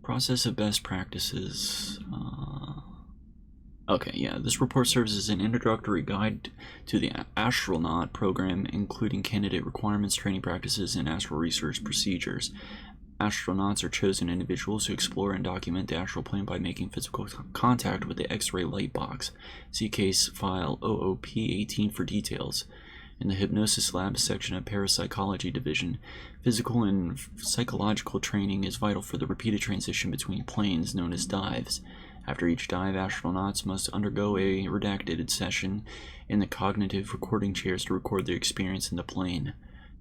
Process of best practices. Okay, yeah, this report serves as an introductory guide to the astronaut program, including candidate requirements, training practices, and astral research procedures. Astronauts are chosen individuals who explore and document the astral plane by making physical contact with the X-ray light box. See case file OOP18 for details. In the Hypnosis Lab section of Parapsychology Division, physical and psychological training is vital for the repeated transition between planes known as dives. After each dive, astronauts must undergo a redacted session in the cognitive recording chairs to record their experience in the plane.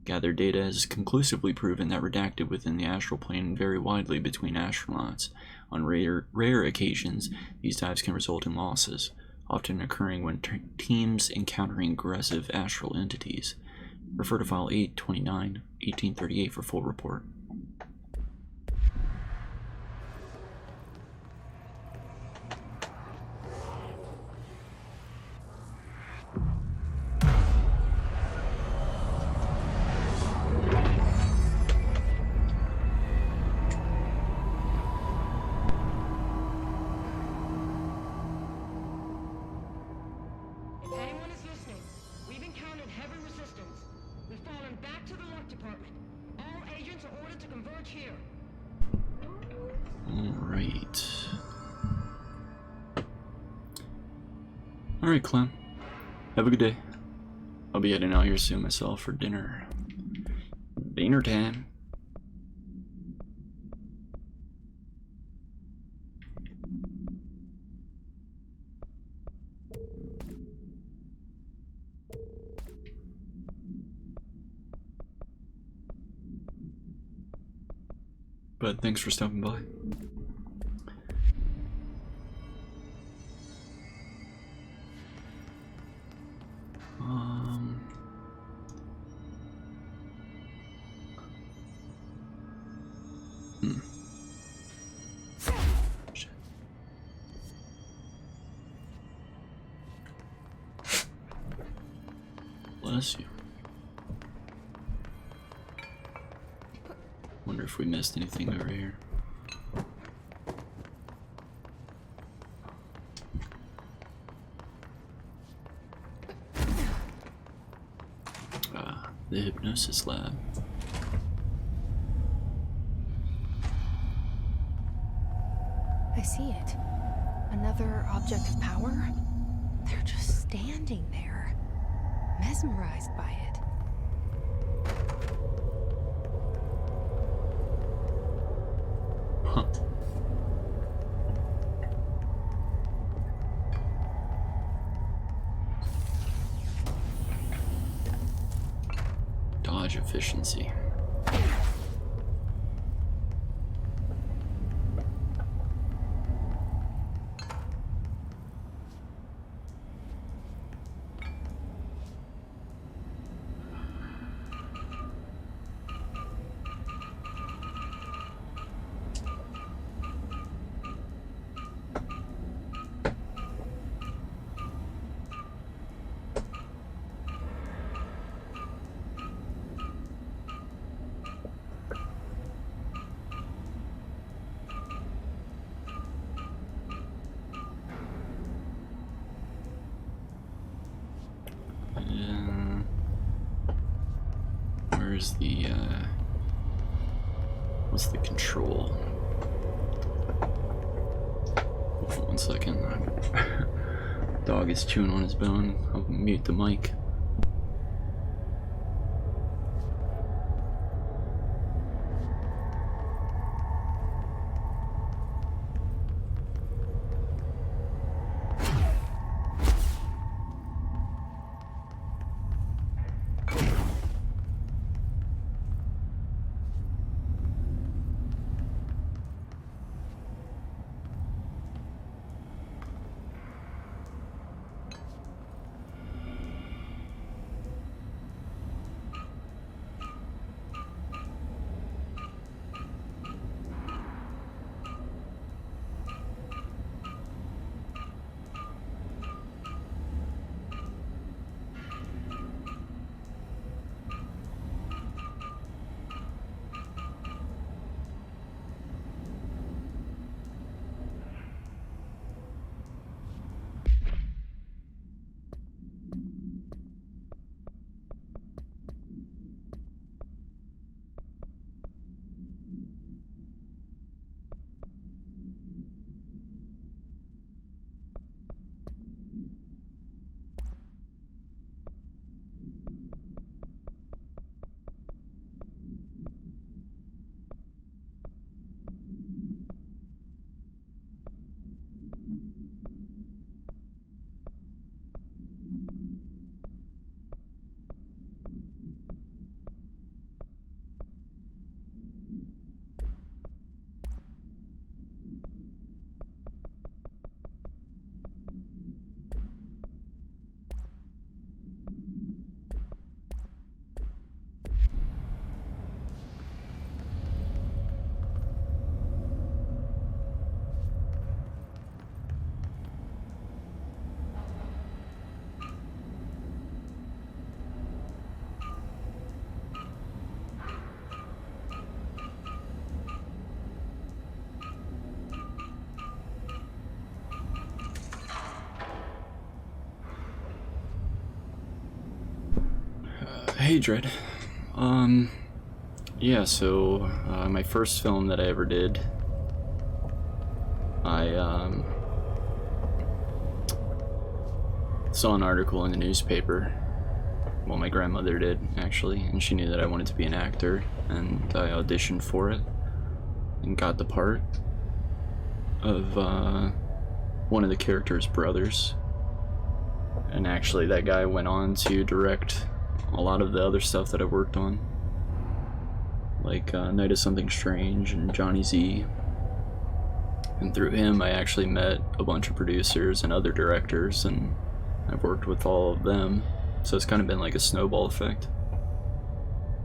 Gathered data has conclusively proven that redacted within the astral plane vary widely between astronauts. On rare occasions, these dives can result in losses, often occurring when teams encountering aggressive astral entities. Refer to file 829-1838 for full report. department. All agents are ordered to converge here. Alright. Alright, Clem. Have a good day. I'll be heading out here soon myself for dinner. Dinner time. But thanks for stopping by. Shit. Bless you. Wonder if we missed anything over here. The hypnosis lab. I see it. Another object of power? They're just standing there, mesmerized by it. Huh. Dodge efficiency. Where's the, what's the control? Hold on 1 second. Dog is chewing on his bone. I'll mute the mic. Hey, Dredd. Yeah, so my first film that I ever did, I saw an article in the newspaper. Well, my grandmother did, actually, and she knew that I wanted to be an actor, and I auditioned for it and got the part of one of the character's brothers. And actually, that guy went on to direct a lot of the other stuff that I worked on, like Night of Something Strange and Johnny Z. And through him, I actually met a bunch of producers and other directors, and I've worked with all of them. So it's kind of been like a snowball effect.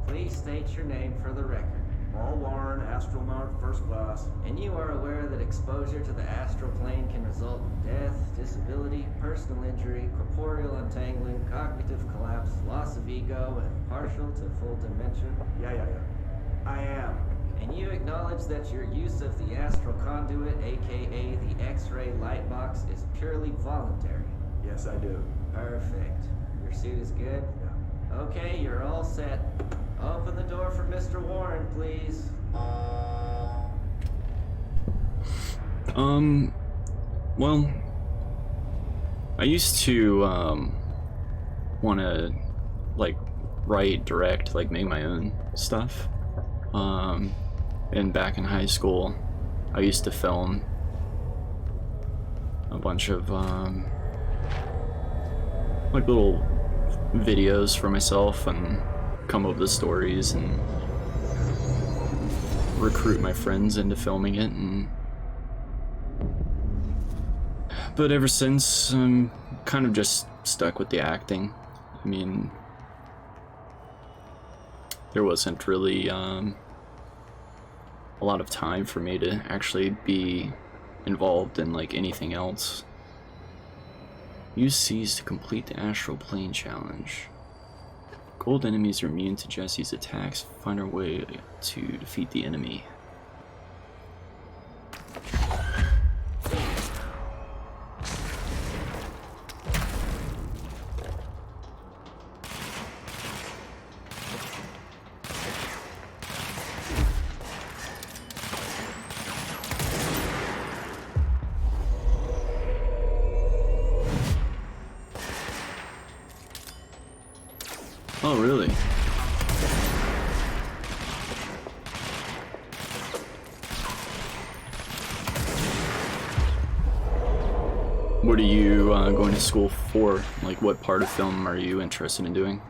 Please state your name for the record. Paul Warren, astronaut, first class. And you are aware that exposure to the astral plane can result in death, disability, personal injury, corporeal untangling, cognitive collapse, loss of ego, and partial to full dementia? Yeah. I am. And you acknowledge that your use of the astral conduit, aka the X-ray light box, is purely voluntary? Yes, I do. Perfect. Your suit is good? Yeah. Okay, you're all set. Open the door for Mr. Warren, please. Well, I used to, want to, like, write, direct, like, make my own stuff. And back in high school, I used to film a bunch of, like, little videos for myself and come up with stories and recruit my friends into filming it. And but ever since, I'm kind of just stuck with the acting. I mean, there wasn't really a lot of time for me to actually be involved in like anything else. Use C's to complete the astral plane challenge. Gold enemies are immune to Jesse's attacks. Find our way to defeat the enemy. Oh, really? What are you going to school for? Like, what part of film are you interested in doing?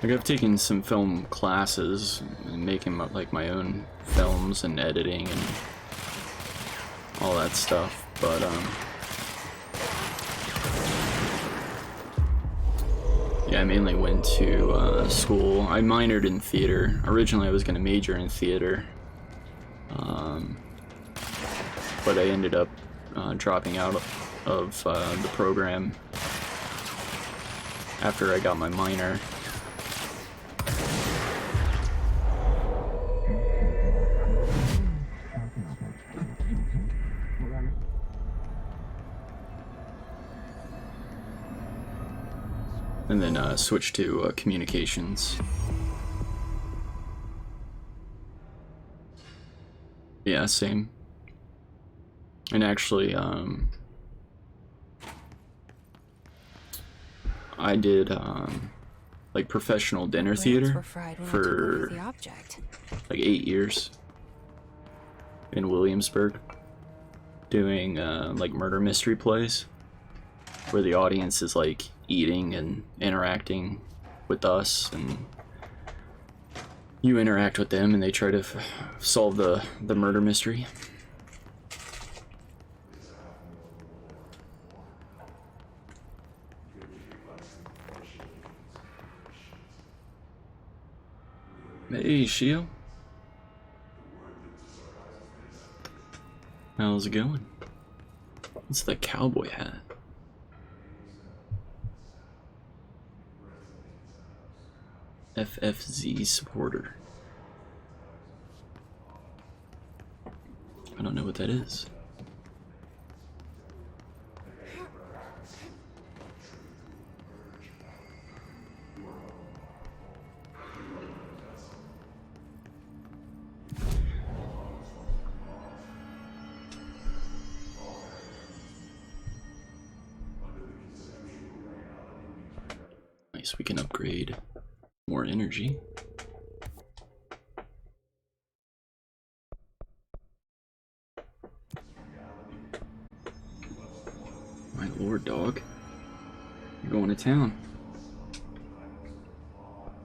Like, I've taken some film classes and making like my own films and editing and all that stuff, but yeah, I mainly went to school. I minored in theater. Originally I was going to major in theater, but I ended up dropping out of the program after I got my minor. And then switched to communications. Yeah, same. And actually, I did like professional dinner theater for like 8 years in Williamsburg, doing like murder mystery plays where the audience is like eating and interacting with us, and you interact with them and they try to solve the murder mystery. Hey, Shio. How's it going? What's the cowboy hat? FFZ supporter. I don't know what that is. Nice, we can upgrade more energy. My lord, dog. You're going to town.